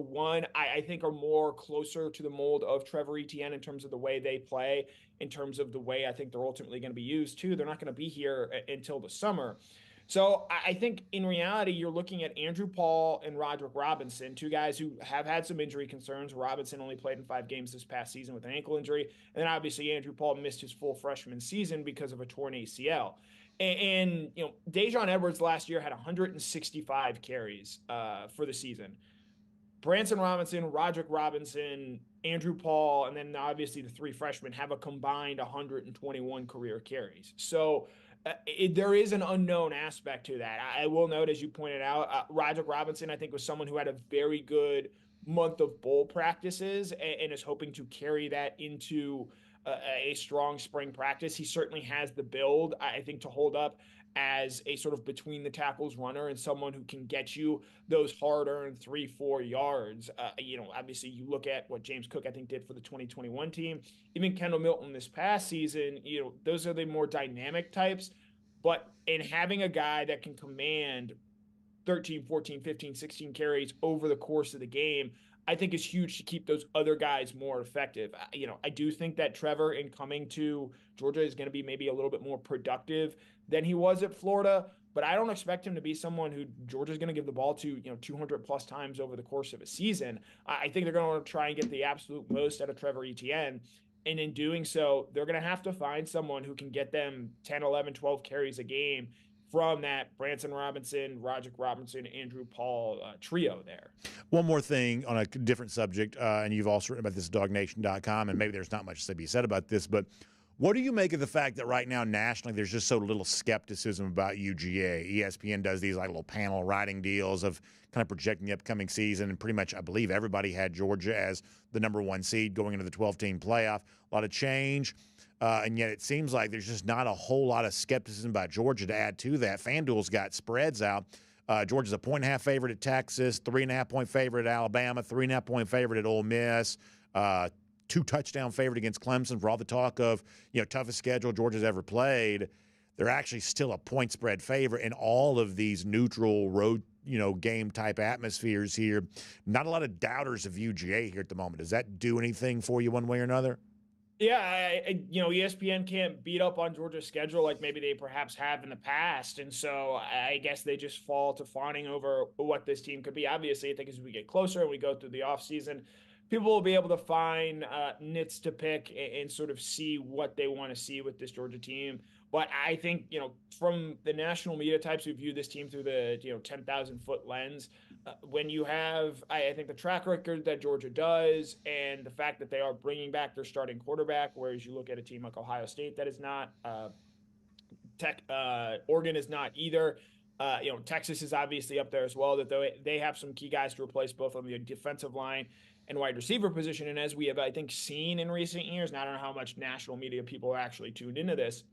I think are more closer to the mold of Trevor Etienne in terms of the way they play, in terms of the way I think they're ultimately going to be used too. They're not going to be here until the summer. So I think in reality, you're looking at Andrew Paul and Roderick Robinson, two guys who have had some injury concerns. Robinson only played in 5 games this past season with an ankle injury. And then obviously Andrew Paul missed his full freshman season because of a torn ACL. And Dejon Edwards last year had 165 carries for the season. Branson Robinson, Roderick Robinson, Andrew Paul, and then obviously the 3 freshmen have a combined 121 career carries. So there is an unknown aspect to that. I will note, as you pointed out, Roderick Robinson, I think, was someone who had a very good month of bowl practices and is hoping to carry that into a strong spring practice. He certainly has the build, I think, to hold up as a sort of between the tackles runner and someone who can get you those hard-earned 3-4 yards. Obviously you look at what James Cook, I think, did for the 2021 team. Even Kendall Milton this past season, those are the more dynamic types. But in having a guy that can command 13, 14, 15, 16 carries over the course of the game, I think is huge to keep those other guys more effective. I do think that Trevor, in coming to Georgia, is going to be maybe a little bit more productive than he was at Florida, but I don't expect him to be someone who Georgia's going to give the ball to, 200 plus times over the course of a season. I think they're going to want to try and get the absolute most out of Trevor Etienne. And in doing so, they're going to have to find someone who can get them 10, 11, 12 carries a game from that Branson Robinson, Roderick Robinson, Andrew Paul trio there. One more thing on a different subject, and you've also written about this at DawgNation.com, and maybe there's not much to be said about this, but what do you make of the fact that right now nationally there's just so little skepticism about UGA? ESPN does these little panel writing deals of kind of projecting the upcoming season, and pretty much I believe everybody had Georgia as the number 1 seed going into the 12-team playoff. A lot of change. And yet it seems like there's just not a whole lot of skepticism about Georgia to add to that. FanDuel's got spreads out. Georgia's a 1.5 favorite at Texas, 3.5-point favorite at Alabama, 3.5-point favorite at Ole Miss, 2-touchdown favorite against Clemson. For all the talk of, toughest schedule Georgia's ever played, they're actually still a point spread favorite in all of these neutral road, game type atmospheres here. Not a lot of doubters of UGA here at the moment. Does that do anything for you one way or another? Yeah, ESPN can't beat up on Georgia's schedule like maybe they perhaps have in the past. And so I guess they just fall to fawning over what this team could be. Obviously, I think as we get closer and we go through the offseason, people will be able to find nits to pick and sort of see what they want to see with this Georgia team. But I think, from the national media types who view this team through the, 10,000-foot lens, when you have, I think, the track record that Georgia does and the fact that they are bringing back their starting quarterback, whereas you look at a team like Ohio State that is not, Oregon is not either. Texas is obviously up there as well, that they have some key guys to replace both on the defensive line and wide receiver position. And as we have, I think, seen in recent years, and I don't know how much national media people are actually tuned into this,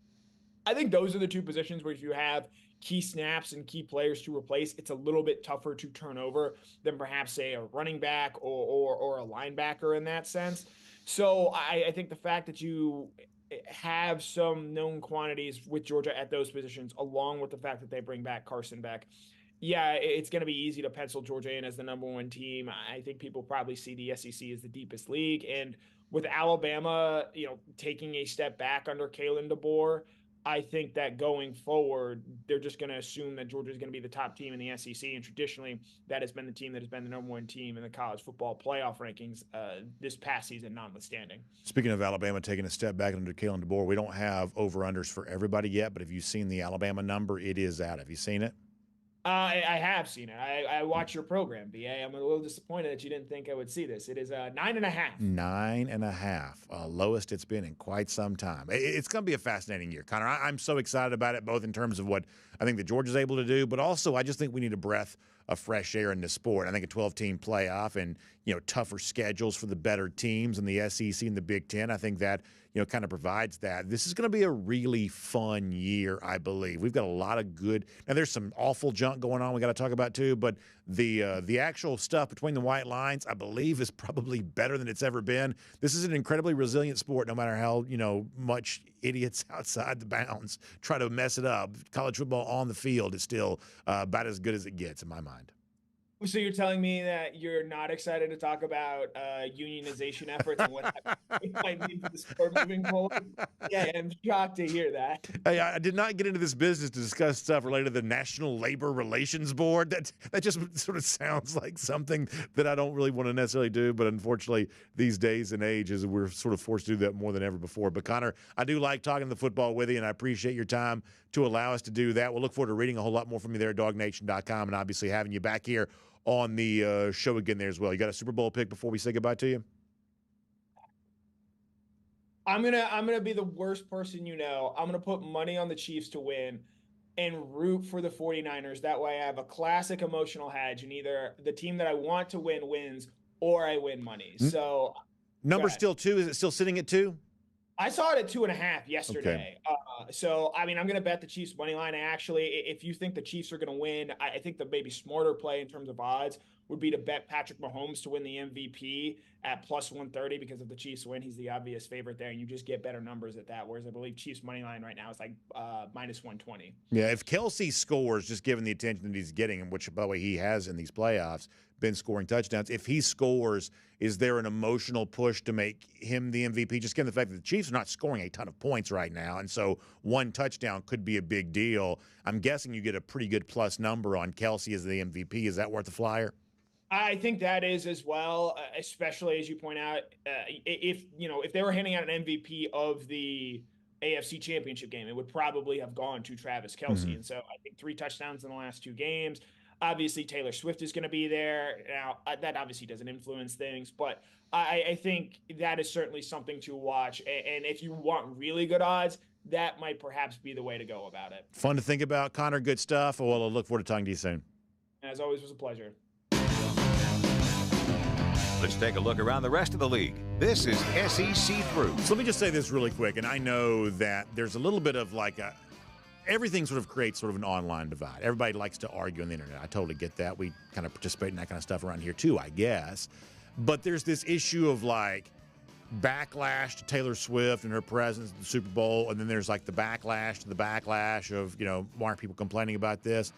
I think those are the 2 positions where if you have key snaps and key players to replace, it's a little bit tougher to turn over than perhaps, say, a running back or a linebacker in that sense. So I think the fact that you have some known quantities with Georgia at those positions, along with the fact that they bring back Carson Beck, it's going to be easy to pencil Georgia in as the number 1 team. I think people probably see the SEC as the deepest league. And with Alabama, taking a step back under Kalen DeBoer, I think that going forward, they're just going to assume that Georgia is going to be the top team in the SEC. And traditionally, that has been the team that has been the number 1 team in the college football playoff rankings this past season, notwithstanding. Speaking of Alabama taking a step back under Kalen DeBoer, we don't have over-unders for everybody yet, but if you've seen the Alabama number, it is out. Have you seen it? I have seen it. I watch your program, BA. I'm a little disappointed that you didn't think I would see this. It is 9.5. 9.5. Lowest it's been in quite some time. It's going to be a fascinating year, Connor. I'm so excited about it, both in terms of what I think that Georgia's able to do, but also I just think we need a breath of fresh air in the sport. I think a 12-team playoff and, tougher schedules for the better teams in the SEC and the Big Ten. I think that, kind of provides that. This is going to be a really fun year, I believe. We've got a lot of good. Now, there's some awful junk going on we got to talk about too, but the actual stuff between the white lines, I believe, is probably better than it's ever been. This is an incredibly resilient sport, no matter how much idiots outside the bounds try to mess it up. College football on the field is still about as good as it gets in my mind. So you're telling me that you're not excited to talk about unionization efforts and what it might mean for the sport moving forward? Yeah, I'm shocked to hear that. Hey, I did not get into this business to discuss stuff related to the National Labor Relations Board. That just sort of sounds like something that I don't really want to necessarily do, but unfortunately, these days and ages, we're sort of forced to do that more than ever before. But Conor, I do like talking the football with you, and I appreciate your time to allow us to do that. We'll look forward to reading a whole lot more from you there at DawgNation.com, and obviously having you back here on the show again there as well. You got a Super Bowl pick before we say goodbye to you? I'm gonna be the worst person you know. I'm gonna put money on the Chiefs to win and root for the 49ers. That way I have a classic emotional hedge, and either the team that I want to win wins or I win money. So number still 2. Is it still sitting at 2? I saw it at 2.5 yesterday. Okay. So, I mean, I'm going to bet the Chiefs money line. Actually, if you think the Chiefs are going to win, I think the maybe smarter play in terms of odds would be to bet Patrick Mahomes to win the MVP at plus 130, because if the Chiefs win, he's the obvious favorite there, and you just get better numbers at that. Whereas I believe Chiefs money line right now is like minus 120. Yeah, if Kelsey scores, just given the attention that he's getting, which, by the way, he has in these playoffs, been scoring touchdowns. If he scores, is there an emotional push to make him the MVP? Just given the fact that the Chiefs are not scoring a ton of points right now, and so one touchdown could be a big deal. I'm guessing you get a pretty good plus number on Kelsey as the MVP. Is that worth a flyer? I think that is as well, especially as you point out. If they were handing out an MVP of the AFC Championship game, it would probably have gone to Travis Kelce. And so I think 3 touchdowns in the last 2 games. Obviously, Taylor Swift is going to be there. Now, that obviously doesn't influence things, but I think that is certainly something to watch. And if you want really good odds, that might perhaps be the way to go about it. Fun to think about. Conor, good stuff. Well, I'll look forward to talking to you soon. As always, it was a pleasure. Let's take a look around the rest of the league. This is SEC Through. So let me just say this really quick, and I know that there's a little bit of everything sort of creates sort of an online divide. Everybody likes to argue on the internet. I totally get that. We kind of participate in that kind of stuff around here too, I guess. But there's this issue of backlash to Taylor Swift and her presence at the Super Bowl, and then there's the backlash to the backlash of, why aren't people complaining about this?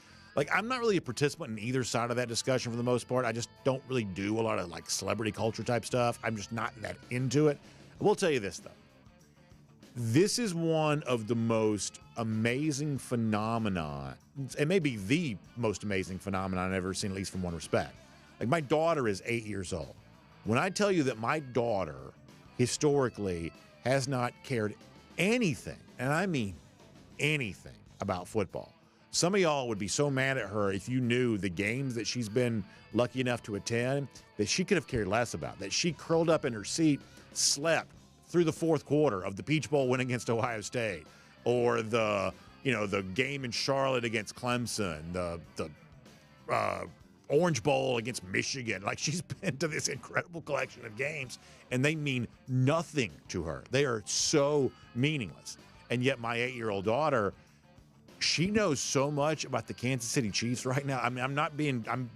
I'm not really a participant in either side of that discussion for the most part. I just don't really do a lot of celebrity culture type stuff. I'm just not that into it. I will tell you this though. This is one of the most amazing phenomena, and maybe the most amazing phenomenon I've ever seen, at least from one respect. My daughter is 8 years old. When I tell you that my daughter historically has not cared anything, and I mean anything, about football. Some of y'all would be so mad at her if you knew the games that she's been lucky enough to attend that she could have cared less about, that she curled up in her seat, slept through the 4th quarter of the Peach Bowl win against Ohio State, or the game in Charlotte against Clemson, the Orange Bowl against Michigan. She's been to this incredible collection of games, and they mean nothing to her. They are so meaningless. And yet my 8-year-old daughter, she knows so much about the Kansas City Chiefs right now. I mean, I'm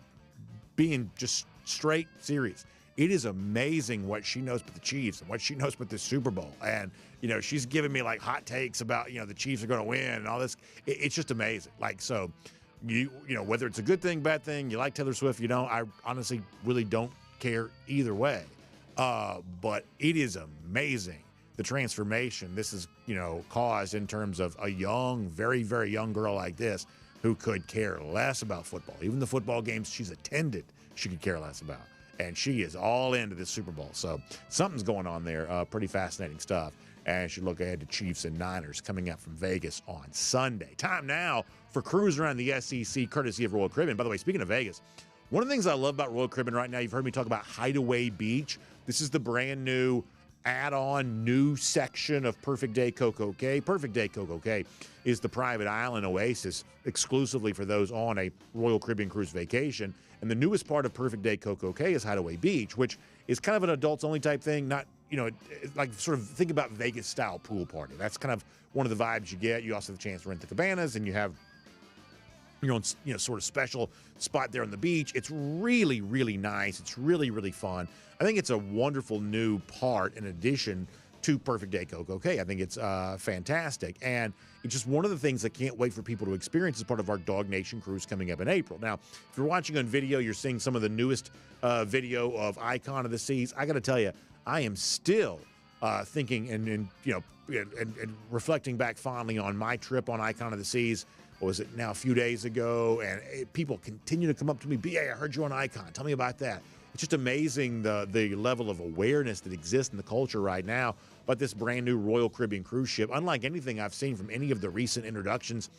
being just straight serious. It is amazing what she knows about the Chiefs and what she knows about the Super Bowl. And, she's giving me hot takes about, the Chiefs are going to win and all this. It's just amazing. So whether it's a good thing, bad thing, you like Taylor Swift, you don't, I honestly really don't care either way. But it is amazing the transformation this has, caused in terms of a young, very, very young girl like this who could care less about football. Even the football games she's attended, she could care less about. And she is all into this Super Bowl. So something's going on there. Pretty fascinating stuff. And she look ahead to Chiefs and Niners coming up from Vegas on Sunday. Time now for Cruise Around the SEC, courtesy of Royal Caribbean. By the way, speaking of Vegas, one of the things I love about Royal Caribbean right now, you've heard me talk about Hideaway Beach. This is the brand new add-on new section of Perfect Day Coco Cay. Perfect Day Coco Cay is the private island oasis exclusively for those on a Royal Caribbean cruise vacation. And the newest part of Perfect Day Coco Cay is Hideaway Beach, which is kind of an adults-only type thing, not like sort of think about Vegas-style pool party. That's kind of one of the vibes you get. You also have the chance to rent the cabanas, and you have your own, sort of special spot there on the beach. It's really, really nice. It's really, really fun. I think it's a wonderful new part in addition to Perfect Day CocoCay. I think it's fantastic. And it's just one of the things I can't wait for people to experience as part of our Dog Nation cruise coming up in April. Now, if you're watching on video, you're seeing some of the newest video of Icon of the Seas. I got to tell you, I am still thinking and reflecting back fondly on my trip on Icon of the Seas. What was it now, a few days ago? And people continue to come up to me, BA, I heard you on Icon. Tell me about that. It's just amazing the level of awareness that exists in the culture right now about this brand new Royal Caribbean cruise ship. Unlike anything I've seen from any of the recent introductions,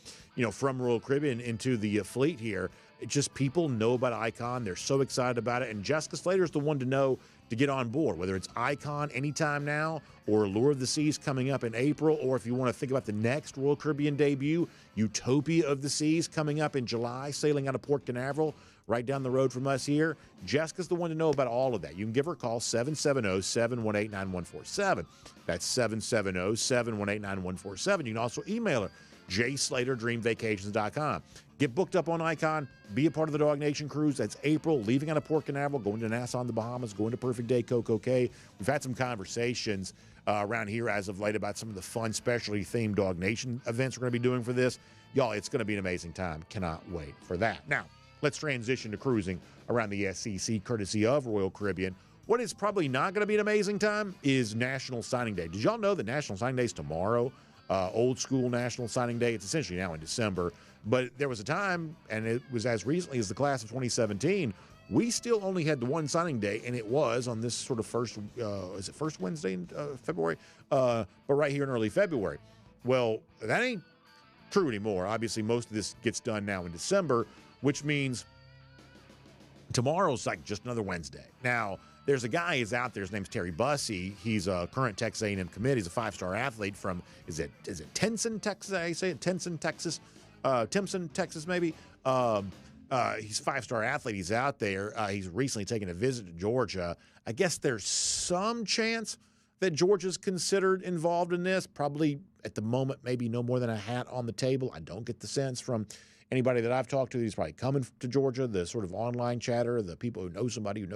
from Royal Caribbean into the fleet here, it's just people know about Icon. They're so excited about it. And Jessica Slater's the one to know to get on board, whether it's Icon anytime now or Allure of the Seas coming up in April, or if you want to think about the next Royal Caribbean debut, Utopia of the Seas coming up in July, sailing out of Port Canaveral, right down the road from us here. Jessica's the one to know about all of that. You can give her a call, 770-718-9147. That's 770-718-9147. You can also email her, jslaterdreamvacations.com. Get booked up on Icon. Be a part of the Dog Nation cruise. That's April, leaving out of Port Canaveral, going to Nassau in the Bahamas, going to Perfect Day CocoCay. We've had some conversations around here as of late about some of the fun specialty-themed Dog Nation events we're going to be doing for this. Y'all, it's going to be an amazing time. Cannot wait for that. Now, let's transition to cruising around the SEC, courtesy of Royal Caribbean. What is probably not going to be an amazing time is National Signing Day. Did y'all know that National Signing Day is tomorrow? Old school National Signing Day. It's essentially now in December. But there was a time, and it was as recently as the class of 2017, we still only had the one signing day, and it was on this sort of first Wednesday in February? But right here in early February. Well, that ain't true anymore. Obviously, most of this gets done now in December, which means tomorrow's like just another Wednesday. Now, there's a guy who's out there. His name's Terry Bussey. He's a current Texas A&M commit. He's a five-star athlete from, is it Timpson, Texas? I say it, Timpson, Texas. Timpson, Texas, maybe. He's a five-star athlete. He's out there. He's recently taken a visit to Georgia. I guess there's some chance that Georgia's considered involved in this. Probably at the moment, maybe no more than a hat on the table. I don't get the sense from anybody that I've talked to, he's probably coming to Georgia, the sort of online chatter, the people who know somebody,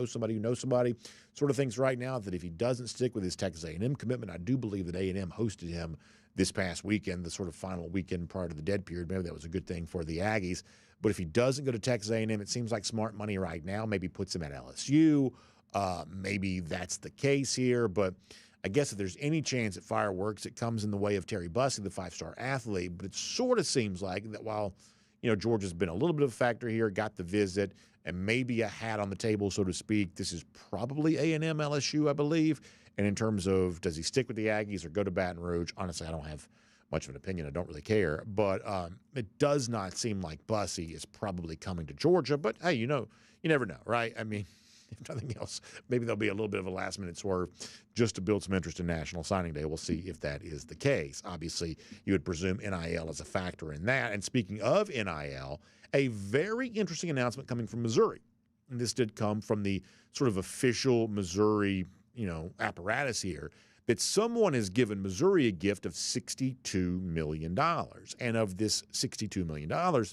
sort of thinks right now that if he doesn't stick with his Texas A&M commitment, I do believe that A&M hosted him this past weekend, the sort of final weekend prior to the dead period. Maybe that was a good thing for the Aggies. But if he doesn't go to Texas A&M, it seems like smart money right now maybe puts him at LSU. Maybe that's the case here. But I guess if there's any chance at fireworks, it comes in the way of Terry Bussey, the five-star athlete. But it sort of seems like that while Georgia's been a little bit of a factor here, got the visit, and maybe a hat on the table, so to speak. This is probably A&M LSU, I believe. And in terms of does he stick with the Aggies or go to Baton Rouge, honestly, I don't have much of an opinion. I don't really care. But it does not seem like Bussey is probably coming to Georgia. But, hey, you never know, right? I mean, if nothing else, maybe there'll be a little bit of a last-minute swerve just to build some interest in National Signing Day. We'll see if that is the case. Obviously, you would presume NIL is a factor in that. And speaking of NIL, a very interesting announcement coming from Missouri. And this did come from the sort of official Missouri, apparatus here, that someone has given Missouri a gift of $62 million. And of this $62 million,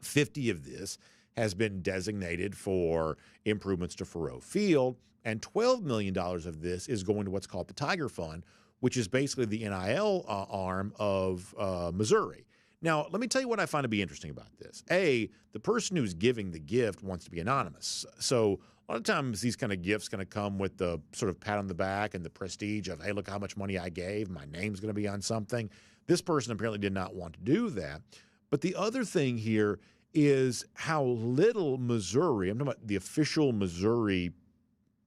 50 of this has been designated for improvements to Faurot Field, and $12 million of this is going to what's called the Tiger Fund, which is basically the NIL arm of Missouri. Now, let me tell you what I find to be interesting about this. A, the person who's giving the gift wants to be anonymous. So a lot of times these kind of gifts going to come with the sort of pat on the back and the prestige of, hey, look how much money I gave. My name's going to be on something. This person apparently did not want to do that. But the other thing here is how little Missouri, I'm talking about the official Missouri,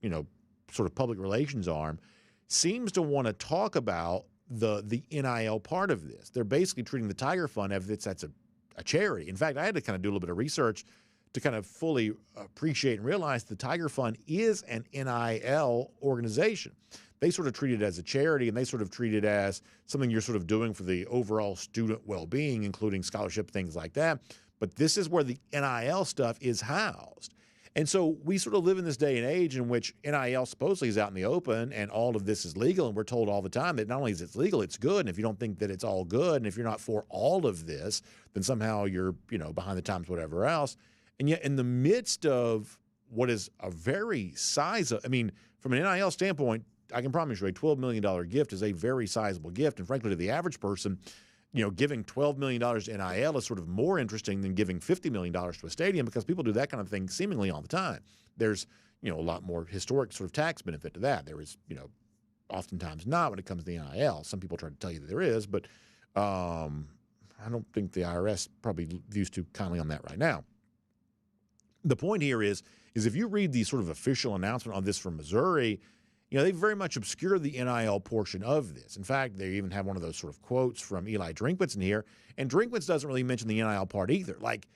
sort of public relations arm, seems to want to talk about the NIL part of this. They're basically treating the Tiger Fund as if that's a charity. In fact, I had to kind of do a little bit of research to kind of fully appreciate and realize the Tiger Fund is an NIL organization. They sort of treat it as a charity, and they sort of treat it as something you're sort of doing for the overall student well-being, including scholarship, things like that. But this is where the NIL stuff is housed. And so we sort of live in this day and age in which NIL supposedly is out in the open and all of this is legal. And we're told all the time that not only is it legal, it's good. And if you don't think that it's all good, and if you're not for all of this, then somehow you're, behind the times, whatever else. And yet in the midst of what is a very from an NIL standpoint, I can promise you a $12 million gift is a very sizable gift. And frankly, to the average person, giving $12 million to NIL is sort of more interesting than giving $50 million to a stadium, because people do that kind of thing seemingly all the time. There's, a lot more historic sort of tax benefit to that. There is, oftentimes not when it comes to the NIL. Some people try to tell you that there is, but I don't think the IRS probably views too kindly on that right now. The point here is if you read the sort of official announcement on this from Missouri, they very much obscure the NIL portion of this. In fact, they even have one of those sort of quotes from Eli Drinkwitz in here, and Drinkwitz doesn't really mention the NIL part either. Like,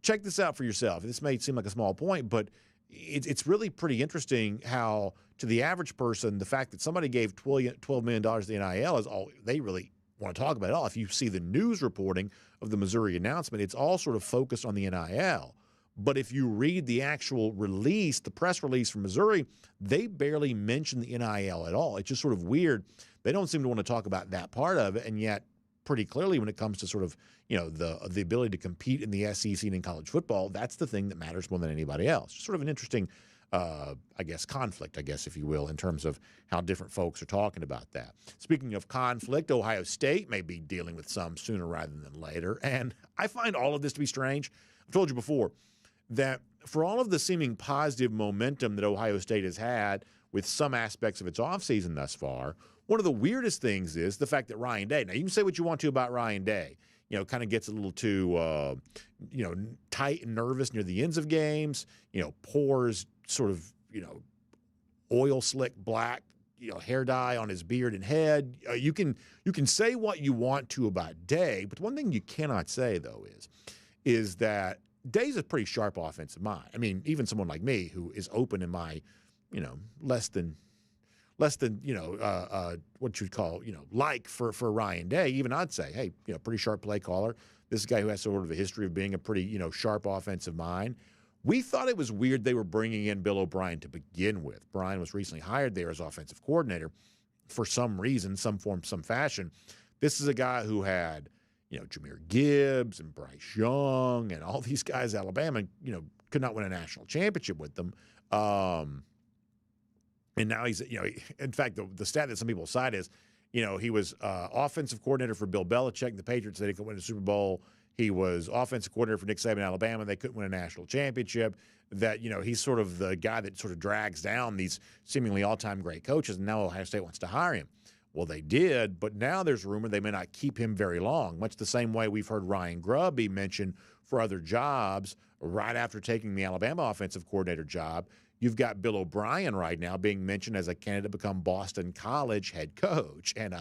check this out for yourself. This may seem like a small point, but it's really pretty interesting how, to the average person, the fact that somebody gave $12 million to the NIL is all they really want to talk about at all. If you see the news reporting of the Missouri announcement, it's all sort of focused on the NIL. But if you read the actual release, the press release from Missouri, they barely mention the NIL at all. It's just sort of weird. They don't seem to want to talk about that part of it, and yet pretty clearly when it comes to sort of, the ability to compete in the SEC and in college football, that's the thing that matters more than anybody else. Just sort of an interesting, conflict, if you will, in terms of how different folks are talking about that. Speaking of conflict, Ohio State may be dealing with some sooner rather than later, and I find all of this to be strange. I've told you before that for all of the seeming positive momentum that Ohio State has had with some aspects of its offseason thus far, one of the weirdest things is the fact that Ryan Day, now you can say what you want to about Ryan Day, kind of gets a little too, tight and nervous near the ends of games, pours sort of, oil slick black, hair dye on his beard and head. You can say what you want to about Day, but one thing you cannot say, though, is that Day's a pretty sharp offensive mind. I mean, even someone like me who is open in my, less than what you'd call, like for Ryan Day, even I'd say, hey, pretty sharp play caller. This is a guy who has sort of a history of being a pretty, sharp offensive mind. We thought it was weird they were bringing in Bill O'Brien to begin with. Brian was recently hired there as offensive coordinator for some reason, some form, some fashion. This is a guy who had, Jahmyr Gibbs and Bryce Young and all these guys at Alabama, could not win a national championship with them. And now he's, in fact, the stat that some people cite is, he was offensive coordinator for Bill Belichick and the Patriots. They didn't win a Super Bowl. He was offensive coordinator for Nick Saban in Alabama. They couldn't win a national championship. That, he's sort of the guy that sort of drags down these seemingly all-time great coaches, and now Ohio State wants to hire him. Well, they did, but now there's rumor they may not keep him very long, much the same way we've heard Ryan Grubb be mentioned for other jobs right after taking the Alabama offensive coordinator job. You've got Bill O'Brien right now being mentioned as a candidate to become Boston College head coach. And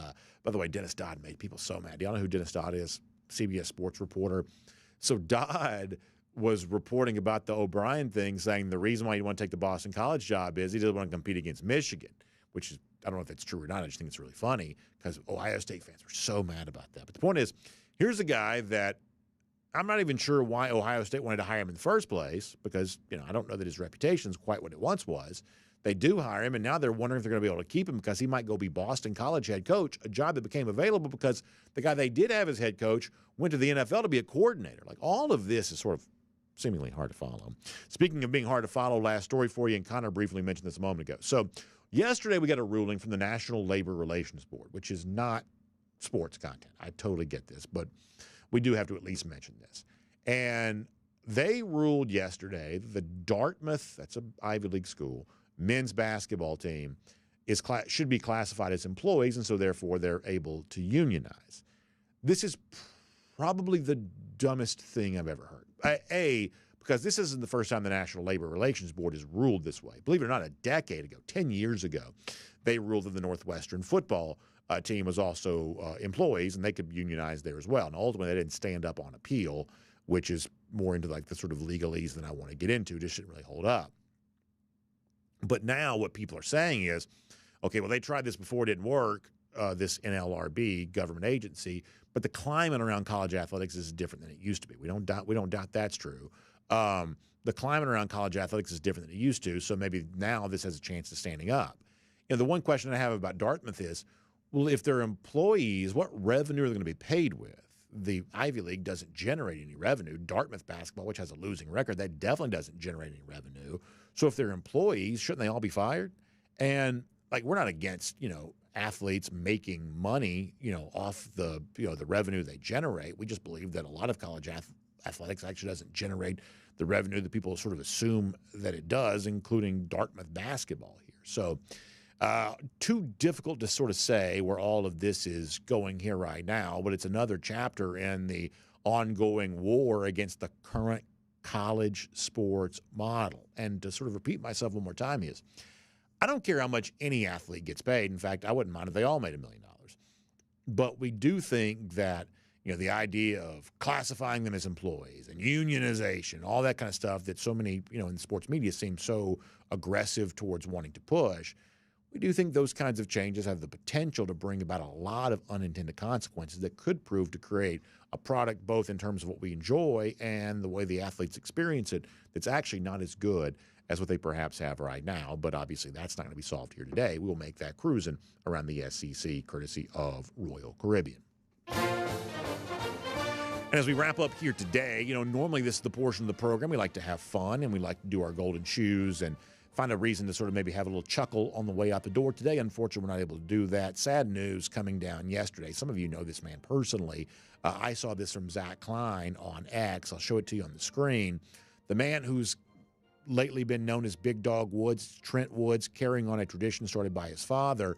by the way, Dennis Dodd made people so mad. Do y'all know who Dennis Dodd is? CBS sports reporter. So Dodd was reporting about the O'Brien thing, saying the reason why you want to take the Boston College job is he doesn't want to compete against Michigan, which is, I don't know if that's true or not. I just think it's really funny because Ohio State fans were so mad about that. But the point is, here's a guy that I'm not even sure why Ohio State wanted to hire him in the first place because, I don't know that his reputation is quite what it once was. They do hire him, and now they're wondering if they're going to be able to keep him because he might go be Boston College head coach, a job that became available because the guy they did have as head coach went to the NFL to be a coordinator. Like, all of this is sort of seemingly hard to follow. Speaking of being hard to follow, last story for you, and Connor briefly mentioned this a moment ago. So yesterday we got a ruling from the National Labor Relations Board, which is not sports content. I totally get this, but we do have to at least mention this. And they ruled yesterday that the Dartmouth, that's an Ivy League school, men's basketball team should be classified as employees, and so therefore they're able to unionize. This is probably the dumbest thing I've ever heard. Because this isn't the first time the National Labor Relations Board has ruled this way. Believe it or not, a decade ago, 10 years ago, they ruled that the Northwestern football team was also employees, and they could unionize there as well. And ultimately, they didn't stand up on appeal, which is more into like the sort of legalese than I want to get into. Just shouldn't really hold up. But now what people are saying is, okay, well, they tried this before, it didn't work, this NLRB government agency, but the climate around college athletics is different than it used to be. We don't doubt that's true. the climate around college athletics is different than it used to, so maybe now this has a chance of standing up. The one question I have about Dartmouth is, well, if they're employees, what revenue are they going to be paid with? The Ivy League doesn't generate any revenue. Dartmouth basketball, which has a losing record, that definitely doesn't generate any revenue. So if they're employees, shouldn't they all be fired? And we're not against, athletes making money, off the, the revenue they generate. We just believe that a lot of college athletics actually doesn't generate the revenue that people sort of assume that it does, including Dartmouth basketball here. So too difficult to sort of say where all of this is going here right now, but it's another chapter in the ongoing war against the current college sports model. And to sort of repeat myself one more time is, I don't care how much any athlete gets paid. In fact, I wouldn't mind if they all made $1 million. But we do think that, the idea of classifying them as employees and unionization, all that kind of stuff that so many, in sports media seem so aggressive towards wanting to push, we do think those kinds of changes have the potential to bring about a lot of unintended consequences that could prove to create a product both in terms of what we enjoy and the way the athletes experience it that's actually not as good as what they perhaps have right now. But obviously that's not going to be solved here today. We'll make that cruising around the SEC courtesy of Royal Caribbean. And as we wrap up here today, normally this is the portion of the program we like to have fun and we like to do our golden shoes and find a reason to sort of maybe have a little chuckle on the way out the door. Today, unfortunately, we're not able to do that. Sad news coming down yesterday. Some of you know this man personally. I saw this from Zach Klein on X. I'll show it to you on the screen. The man who's lately been known as Big Dog Woods, Trent Woods, carrying on a tradition started by his father,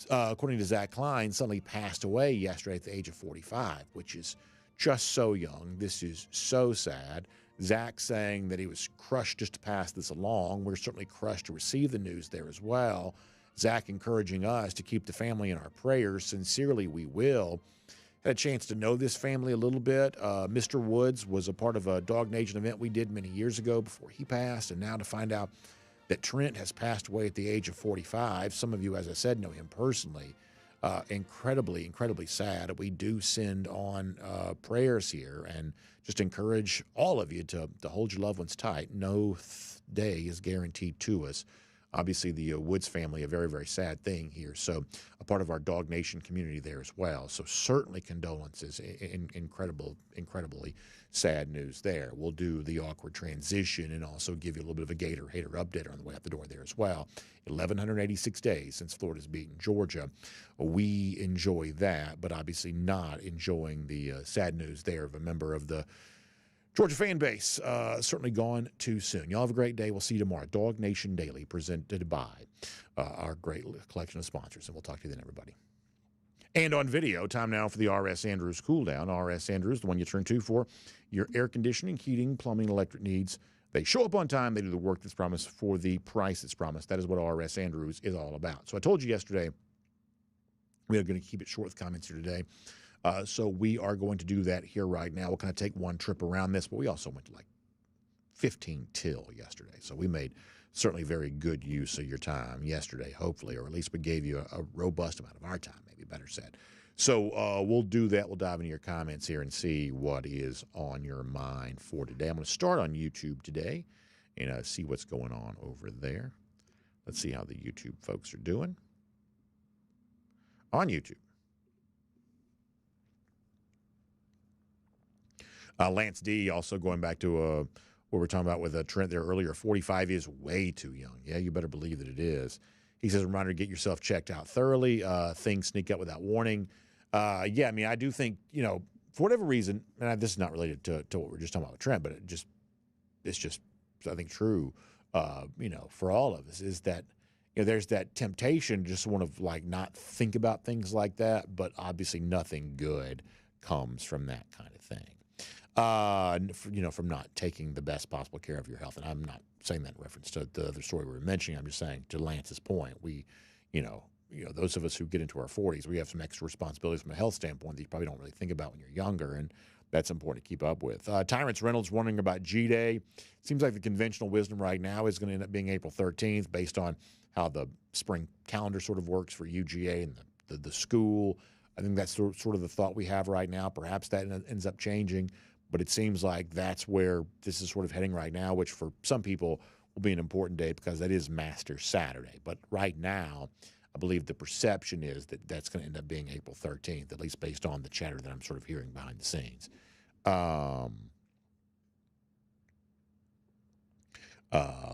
according to Zach Klein, suddenly passed away yesterday at the age of 45, which is just so young. This is so sad. Zach saying that he was crushed just to pass this along. We're certainly crushed to receive the news there as well. Zach encouraging us to keep the family in our prayers. Sincerely, we will. Had a chance to know this family a little bit. Mr. Woods was a part of a DawgNation event we did many years ago before he passed, and now to find out that Trent has passed away at the age of 45. Some of you, as I said, know him personally. Incredibly, incredibly sad. We do send on prayers here and just encourage all of you to hold your loved ones tight. No day is guaranteed to us. Obviously, the Woods family, a very, very sad thing here. So a part of our DawgNation community there as well. So certainly condolences. Incredibly sad news there. We'll do the awkward transition and also give you a little bit of a Gator Hater update on the way out the door there as well. 1,186 days since Florida's beaten Georgia. We enjoy that, but obviously not enjoying the sad news there of a member of the Georgia fan base, certainly gone too soon. Y'all have a great day. We'll see you tomorrow. DawgNation Daily, presented by our great collection of sponsors. And we'll talk to you then, everybody. And on video, time now for the R.S. Andrews Cool Down. R.S. Andrews, the one you turn to for your air conditioning, heating, plumbing, electric needs. They show up on time. They do the work that's promised for the price that's promised. That is what R.S. Andrews is all about. So I told you yesterday we are going to keep it short with comments here today. So we are going to do that here right now. We'll kind of take one trip around this, but we also went to like 15 till yesterday. So we made certainly very good use of your time yesterday, hopefully, or at least we gave you a robust amount of our time, maybe better said. So we'll do that. We'll dive into your comments here and see what is on your mind for today. I'm going to start on YouTube today and see what's going on over there. Let's see how the YouTube folks are doing on YouTube. Lance D. also going back to what we were talking about with Trent there earlier. 45 is way too young. Yeah, you better believe that it is. He says, reminder to get yourself checked out thoroughly. Things sneak up without warning. Yeah, I mean, I do think, for whatever reason, and this is not related to what we're just talking about with Trent, but it's just, I think, true, for all of us, is that, there's that temptation to just want to, not think about things like that, but obviously nothing good comes from that kind of thing. From not taking the best possible care of your health. And I'm not saying that in reference to the other story we were mentioning. I'm just saying, to Lance's point, we, those of us who get into our 40s, we have some extra responsibilities from a health standpoint that you probably don't really think about when you're younger, and that's important to keep up with. Tyrants Reynolds wondering about G-Day. Seems like the conventional wisdom right now is going to end up being April 13th based on how the spring calendar sort of works for UGA and the school. I think that's sort of the thought we have right now. Perhaps that ends up changing. But it seems like that's where this is sort of heading right now, which for some people will be an important day because that is Master Saturday. But right now, I believe the perception is that that's going to end up being April 13th, at least based on the chatter that I'm sort of hearing behind the scenes.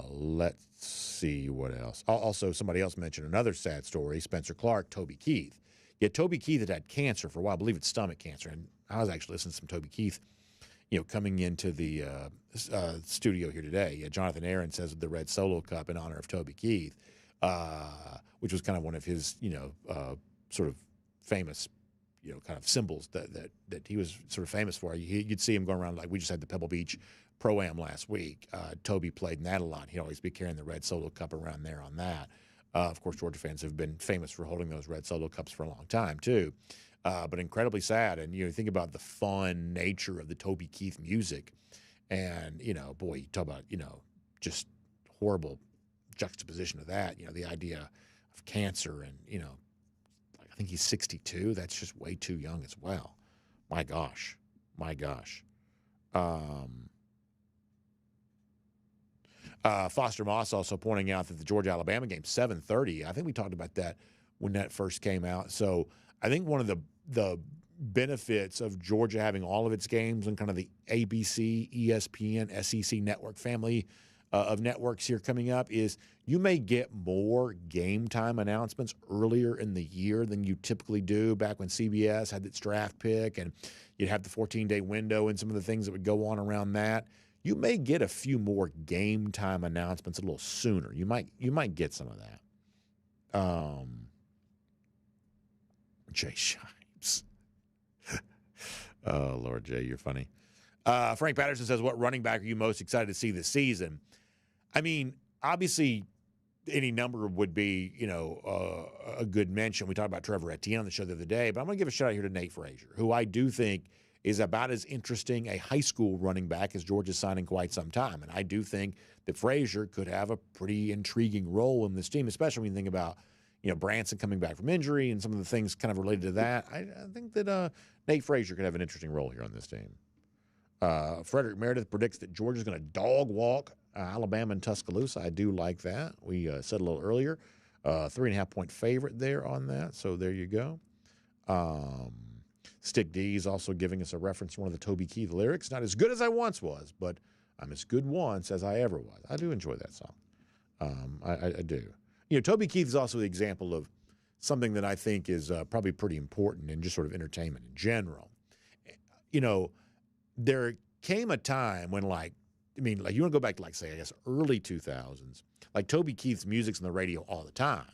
Let's see what else. Also, somebody else mentioned another sad story, Spencer Clark, Toby Keith. Yeah, Toby Keith had cancer for a while. I believe it's stomach cancer. And I was actually listening to some Toby Keith, coming into the studio here today. Jonathan Aaron says the Red Solo Cup in honor of Toby Keith, which was kind of one of his, sort of famous, kind of symbols that he was sort of famous for. You'd see him going around, like we just had the Pebble Beach Pro-Am last week. Toby played in that a lot. He'd always be carrying the Red Solo Cup around there on that. Of course, Georgia fans have been famous for holding those Red Solo Cups for a long time, too. But incredibly sad. And, you think about the fun nature of the Toby Keith music. And, boy, you talk about, just horrible juxtaposition of that. The idea of cancer and, I think he's 62. That's just way too young as well. My gosh. Foster Moss also pointing out that the Georgia-Alabama game, 7:30. I think we talked about that when that first came out. So I think one of the benefits of Georgia having all of its games on kind of the ABC, ESPN, SEC network family of networks here coming up is you may get more game time announcements earlier in the year than you typically do back when CBS had its draft pick and you'd have the 14-day window and some of the things that would go on around that. You may get a few more game time announcements a little sooner. You might get some of that. Jay Shipes. Oh, Lord, Jay, you're funny. Frank Patterson says, what running back are you most excited to see this season? I mean, obviously, any number would be, a good mention. We talked about Trevor Etienne on the show the other day, but I'm going to give a shout out here to Nate Frazier, who I do think is about as interesting a high school running back as Georgia's signed in quite some time. And I do think that Frazier could have a pretty intriguing role in this team, especially when you think about, Branson coming back from injury and some of the things kind of related to that. I think that Nate Frazier could have an interesting role here on this team. Frederick Meredith predicts that Georgia's going to dog walk Alabama and Tuscaloosa. I do like that. We said a little earlier. 3.5-point favorite there on that. So there you go. Stick D is also giving us a reference to one of the Toby Keith lyrics. Not as good as I once was, but I'm as good once as I ever was. I do enjoy that song. I do. Toby Keith is also the example of something that I think is probably pretty important in just sort of entertainment in general. There came a time when, you want to go back to, say, I guess, early 2000s. Like, Toby Keith's music's on the radio all the time.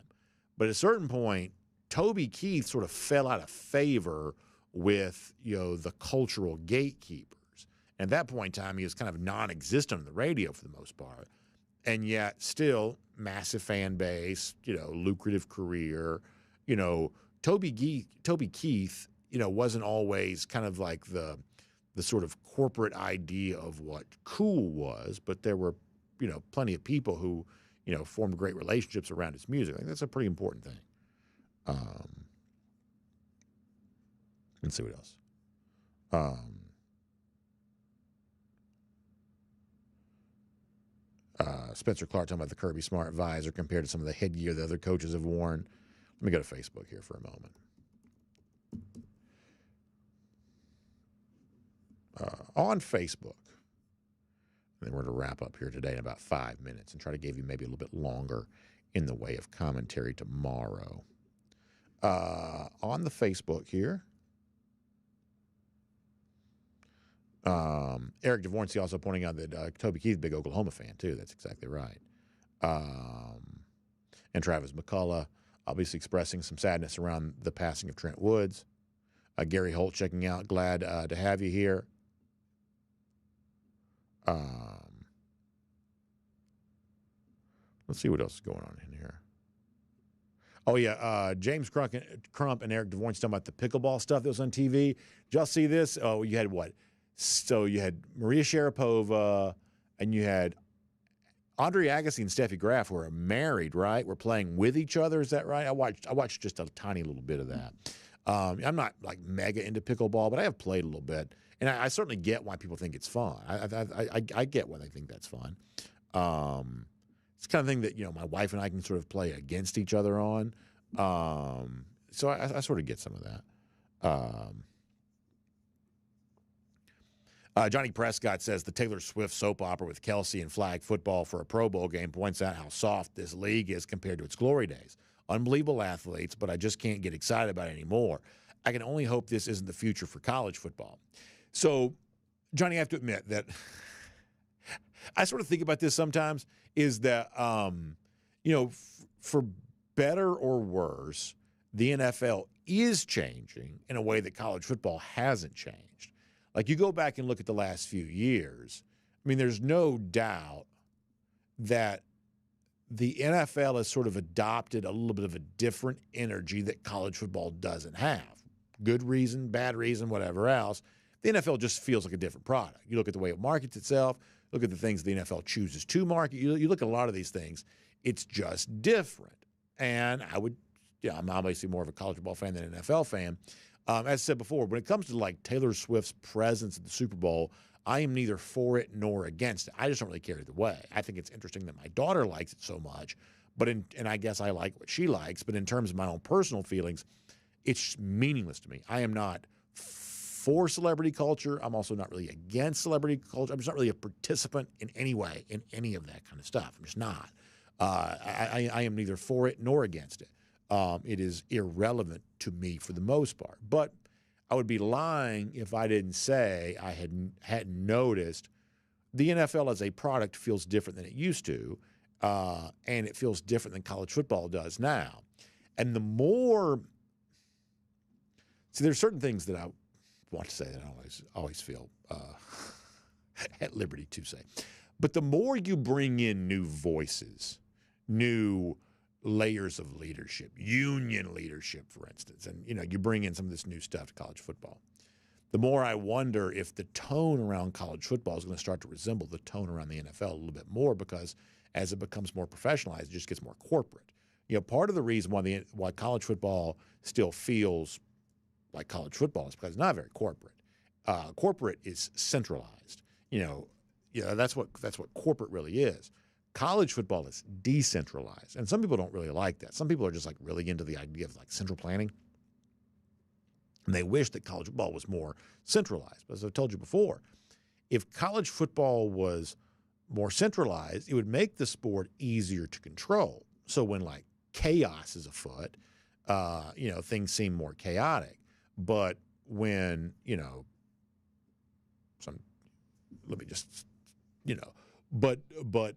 But at a certain point, Toby Keith sort of fell out of favor with, the cultural gatekeepers. And at that point in time, he was kind of non-existent on the radio for the most part. And yet, still, massive fan base, lucrative career. Toby Keith, wasn't always kind of like the sort of corporate idea of what cool was, but there were, plenty of people who, formed great relationships around his music. I think that's a pretty important thing. Let's see what else. Spencer Clark talking about the Kirby Smart visor compared to some of the headgear the other coaches have worn. Let me go to Facebook here for a moment. On Facebook, and then we're going to wrap up here today in about 5 minutes and try to give you maybe a little bit longer in the way of commentary tomorrow. On the Facebook here, Eric DeVorncy also pointing out that Toby Keith's a big Oklahoma fan, too. That's exactly right. And Travis McCullough obviously expressing some sadness around the passing of Trent Woods. Gary Holt checking out. Glad to have you here. Let's see what else is going on in here. Oh, yeah. James Crump and Eric DeVorncy talking about the pickleball stuff that was on TV. Did y'all see this? Oh, you had what? So you had Maria Sharapova and you had Andre Agassi and Steffi Graf, who are married, right? We're playing with each other. Is that right? I watched just a tiny little bit of that. I'm not like mega into pickleball, but I have played a little bit, and I certainly get why people think it's fun. I get why they think that's fun. It's the kind of thing that my wife and I can sort of play against each other on. So I sort of get some of that. Johnny Prescott says the Taylor Swift soap opera with Kelsey and flag football for a Pro Bowl game points out how soft this league is compared to its glory days. Unbelievable athletes, but I just can't get excited about it anymore. I can only hope this isn't the future for college football. So, Johnny, I have to admit that I sort of think about this sometimes, is that, for better or worse, the NFL is changing in a way that college football hasn't changed. Like, you go back and look at the last few years, I mean, there's no doubt that the NFL has sort of adopted a little bit of a different energy that college football doesn't have. Good reason, bad reason, whatever else. The NFL just feels like a different product. You look at the way it markets itself, look at the things the NFL chooses to market. You look at a lot of these things, it's just different. And I'm obviously more of a college football fan than an NFL fan. As I said before, when it comes to like Taylor Swift's presence at the Super Bowl, I am neither for it nor against it. I just don't really care either way. I think it's interesting that my daughter likes it so much, and I guess I like what she likes. But in terms of my own personal feelings, it's meaningless to me. I am not for celebrity culture. I'm also not really against celebrity culture. I'm just not really a participant in any way in any of that kind of stuff. I'm just not. I am neither for it nor against it. It is irrelevant to me for the most part. But I would be lying if I didn't say I hadn't noticed the NFL as a product feels different than it used to, and it feels different than college football does now. And the more – see, there's certain things that I want to say that I always feel at liberty to say. But the more you bring in new voices, new – layers of leadership, union leadership, for instance, and you bring in some of this new stuff to college football, the more I wonder if the tone around college football is going to start to resemble the tone around the NFL a little bit more, because as it becomes more professionalized, it just gets more corporate. Part of the reason why college football still feels like college football is because it's not very corporate. Corporate is centralized. That's what corporate really is. College football is decentralized, and some people don't really like that. Some people are just like really into the idea of like central planning, and they wish that college football was more centralized. But as I've told you before, if college football was more centralized, it would make the sport easier to control. So when like chaos is afoot, things seem more chaotic. But when but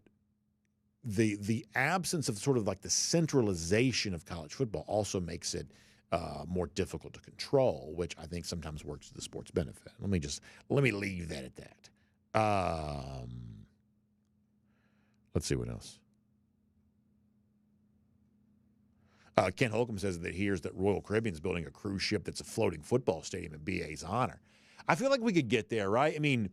the absence of sort of like the centralization of college football also makes it more difficult to control, which I think sometimes works to the sport's benefit. Let me leave that at that. Let's see what else. Ken Holcomb says that he hears that Royal Caribbean's building a cruise ship that's a floating football stadium in BA's honor. I feel like we could get there, right? I mean,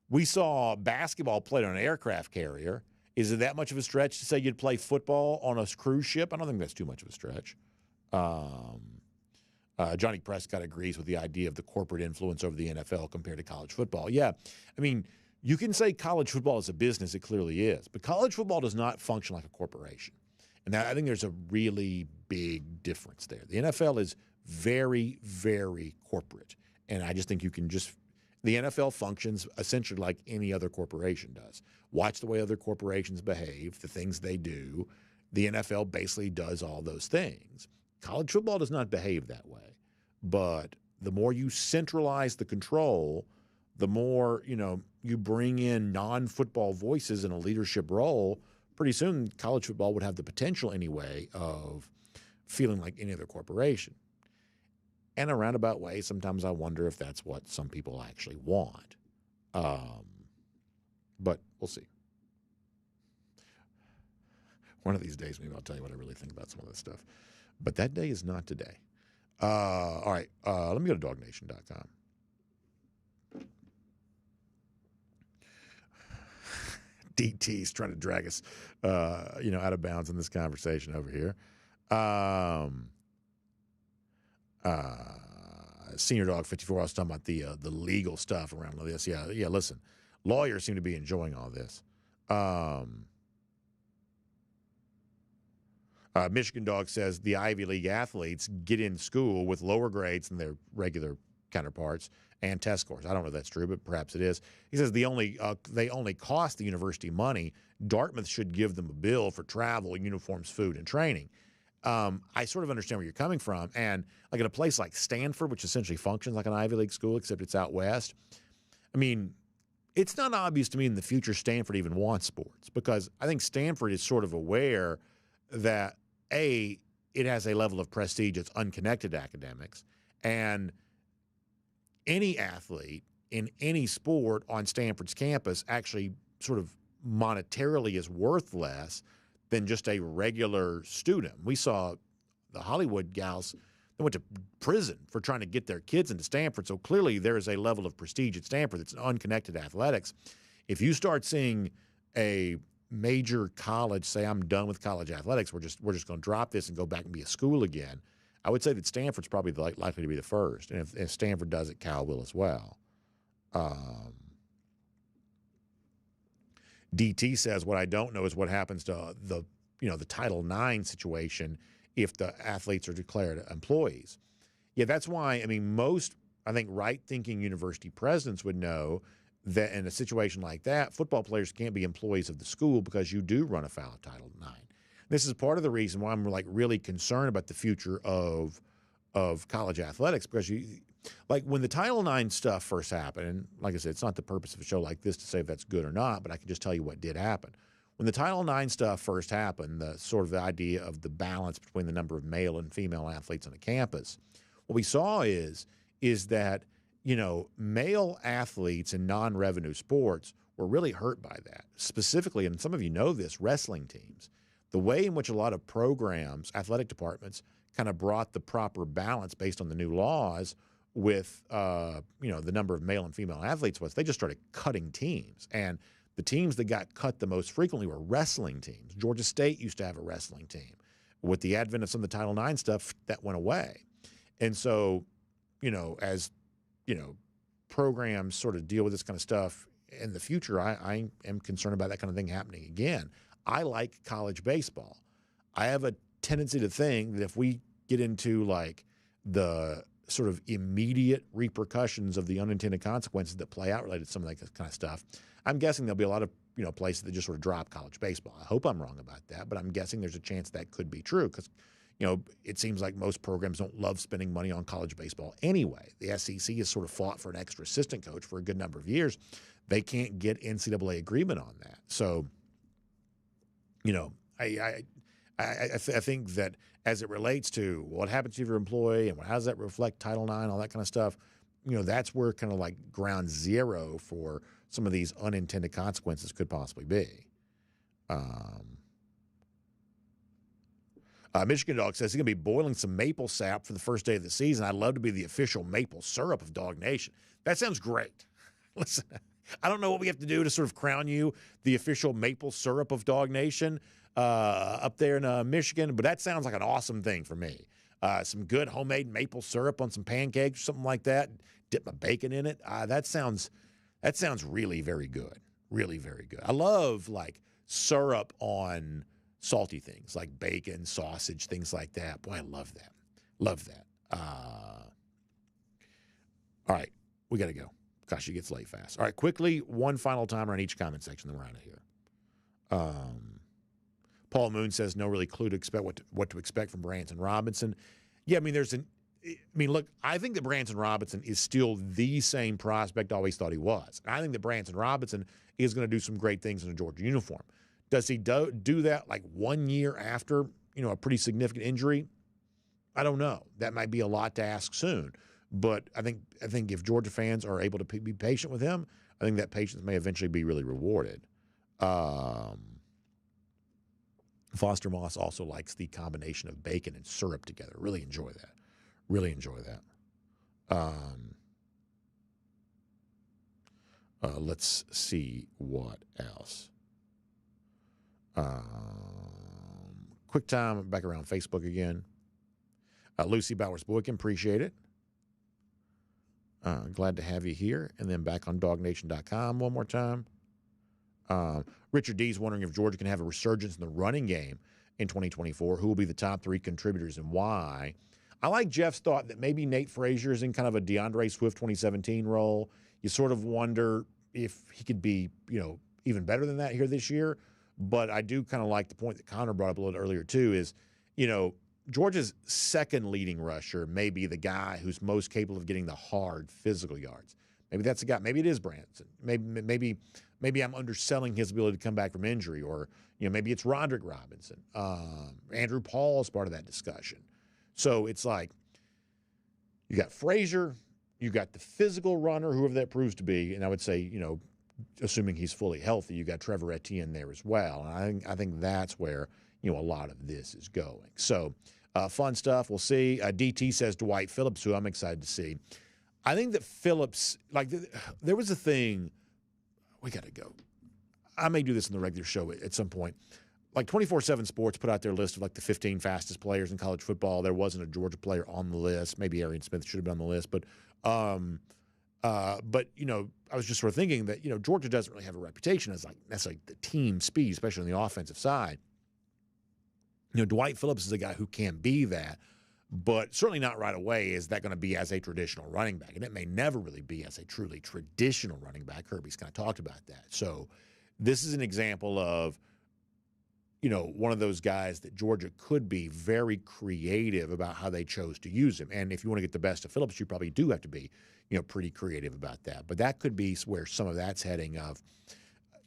we saw basketball played on an aircraft carrier. Is it that much of a stretch to say you'd play football on a cruise ship? I don't think that's too much of a stretch. Johnny Prescott agrees with the idea of the corporate influence over the NFL compared to college football. Yeah, I mean, you can say college football is a business. It clearly is. But college football does not function like a corporation. And I think there's a really big difference there. The NFL is very, very corporate. And I just think the NFL functions essentially like any other corporation does. Watch the way other corporations behave, the things they do. The NFL basically does all those things. College football does not behave that way. But the more you centralize the control, the more, you bring in non-football voices in a leadership role, pretty soon college football would have the potential anyway of feeling like any other corporation. In a roundabout way, sometimes I wonder if that's what some people actually want. But we'll see. One of these days, maybe I'll tell you what I really think about some of this stuff. But that day is not today. All right, let me go to DawgNation.com. DT's trying to drag us, out of bounds in this conversation over here. Senior Dog 54, I was talking about the legal stuff around this. Yeah, listen, lawyers seem to be enjoying all this. Michigan Dog says the Ivy League athletes get in school with lower grades than their regular counterparts and test scores. I don't know if that's true, but perhaps it is. He says they only cost the university money. Dartmouth should give them a bill for travel, uniforms, food, and training. I sort of understand where you're coming from. And like at a place like Stanford, which essentially functions like an Ivy League school, except it's out west, I mean, it's not obvious to me in the future Stanford even wants sports, because I think Stanford is sort of aware that, A, it has a level of prestige that's unconnected to academics, and any athlete in any sport on Stanford's campus actually sort of monetarily is worth less than just a regular student. We saw the Hollywood gals that went to prison for trying to get their kids into Stanford, so clearly there is a level of prestige at Stanford that's unconnected to athletics. If you start seeing a major college say, I'm done with college athletics, we're just going to drop this and go back and be a school again, I would say that Stanford's probably likely to be the first. And if Stanford does it, Cal will as well. DT says, what I don't know is what happens to the Title IX situation if the athletes are declared employees. Yeah, that's why, I mean, most, I think, right-thinking university presidents would know that in a situation like that, football players can't be employees of the school because you do run afoul of Title IX. This is part of the reason why I'm really concerned about the future of college athletics, because when the Title IX stuff first happened, and like I said, it's not the purpose of a show like this to say if that's good or not, but I can just tell you what did happen. When the Title IX stuff first happened, the sort of the idea of the balance between the number of male and female athletes on a campus, what we saw is that male athletes in non-revenue sports were really hurt by that. Specifically, and some of you know this, wrestling teams. The way in which a lot of programs, athletic departments, kind of brought the proper balance based on the new laws with the number of male and female athletes was they just started cutting teams. And the teams that got cut the most frequently were wrestling teams. Georgia State used to have a wrestling team. With the advent of some of the Title IX stuff, that went away. And so, as programs sort of deal with this kind of stuff in the future, I am concerned about that kind of thing happening again. I like college baseball. I have a tendency to think that if we get into like the sort of immediate repercussions of the unintended consequences that play out related to some of that kind of stuff, I'm guessing there'll be a lot of places that just sort of drop college baseball. I hope I'm wrong about that, but I'm guessing there's a chance that could be true because it seems like most programs don't love spending money on college baseball anyway. The SEC has sort of fought for an extra assistant coach for a good number of years. They can't get NCAA agreement on that. So, I think that as it relates to what happens to your employee and how does that reflect Title IX, all that kind of stuff, that's where kind of like ground zero for some of these unintended consequences could possibly be. Michigan Dog says he's going to be boiling some maple sap for the first day of the season. I'd love to be the official maple syrup of DawgNation. That sounds great. Listen, I don't know what we have to do to sort of crown you the official maple syrup of DawgNation up there in Michigan, but that sounds like an awesome thing for me. Some good homemade maple syrup on some pancakes or something like that. Dip my bacon in it. That sounds really very good. Really very good. I love like syrup on salty things like bacon, sausage, things like that. Boy, I love that. Love that. All right, we got to go. Gosh, it gets late fast. All right, quickly, one final timer on each comment section, then we're out of here. Paul Moon says no really clue to expect what to expect from Branson Robinson. Yeah, I mean, look, I think that Branson Robinson is still the same prospect I always thought he was. I think that Branson Robinson is going to do some great things in a Georgia uniform. Does he do that like 1 year after, a pretty significant injury? I don't know. That might be a lot to ask soon. But I think if Georgia fans are able to be patient with him, I think that patience may eventually be really rewarded. Foster Moss also likes the combination of bacon and syrup together. Really enjoy that. Really enjoy that. Let's see what else. Quick time back around Facebook again. Lucy Bowers-Boykin, appreciate it. Glad to have you here. And then back on DawgNation.com one more time. Richard D's wondering if Georgia can have a resurgence in the running game in 2024. Who will be the top 3 contributors and why? I like Jeff's thought that maybe Nate Frazier is in kind of a DeAndre Swift 2017 role. You sort of wonder if he could be, even better than that here this year. But I do kind of like the point that Connor brought up a little earlier too is, Georgia's second leading rusher may be the guy who's most capable of getting the hard physical yards. Maybe that's the guy. Maybe it is Branson. Maybe I'm underselling his ability to come back from injury, or maybe it's Roderick Robinson. Andrew Paul is part of that discussion. So it's like you got Frazier, you got the physical runner, whoever that proves to be, and I would say assuming he's fully healthy, you got Trevor Etienne there as well. And I think that's where a lot of this is going. So fun stuff. We'll see. DT says Dwight Phillips, who I'm excited to see. I think that Phillips, there was a thing, we got to go. I may do this in the regular show at some point. 24/7 Sports put out their list of the 15 fastest players in college football. There wasn't a Georgia player on the list. Maybe Arian Smith should have been on the list, but I was just sort of thinking that Georgia doesn't really have a reputation as necessarily the team speed, especially on the offensive side. Dwight Phillips is a guy who can be that, but certainly not right away is that going to be as a traditional running back, and it may never really be as a truly traditional running back. Kirby's kind of talked about that. So this is an example of one of those guys that Georgia could be very creative about how they chose to use him. And if you want to get the best of Phillips, you probably do have to be, pretty creative about that. But that could be where some of that's heading of,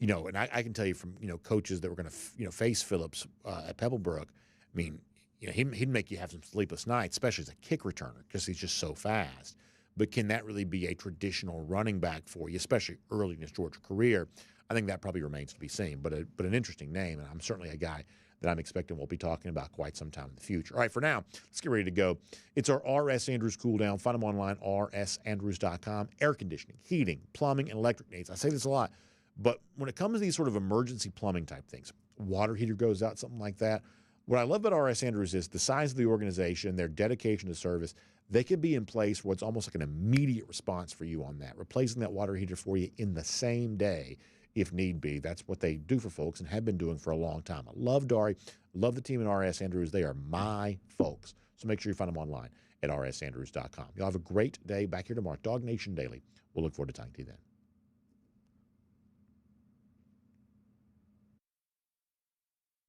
and I can tell you from, coaches that were going to, face Phillips at Pebblebrook. I mean, he'd make you have some sleepless nights, especially as a kick returner, because he's just so fast. But can that really be a traditional running back for you, especially early in his Georgia career? I think that probably remains to be seen, but an interesting name, and I'm certainly a guy that I'm expecting we'll be talking about quite some time in the future. All right, for now, let's get ready to go. It's our R.S. Andrews Cool Down. Find them online, rsandrews.com. Air conditioning, heating, plumbing, and electric needs. I say this a lot, but when it comes to these sort of emergency plumbing type things, water heater goes out, something like that, what I love about R.S. Andrews is the size of the organization, their dedication to service. They can be in place where it's almost like an immediate response for you on that, replacing that water heater for you in the same day if need be. That's what they do for folks and have been doing for a long time. I love Dari, love the team at R.S. Andrews. They are my folks. So make sure you find them online at rsandrews.com. You'll have a great day back here tomorrow. DawgNation Daily. We'll look forward to talking to you then.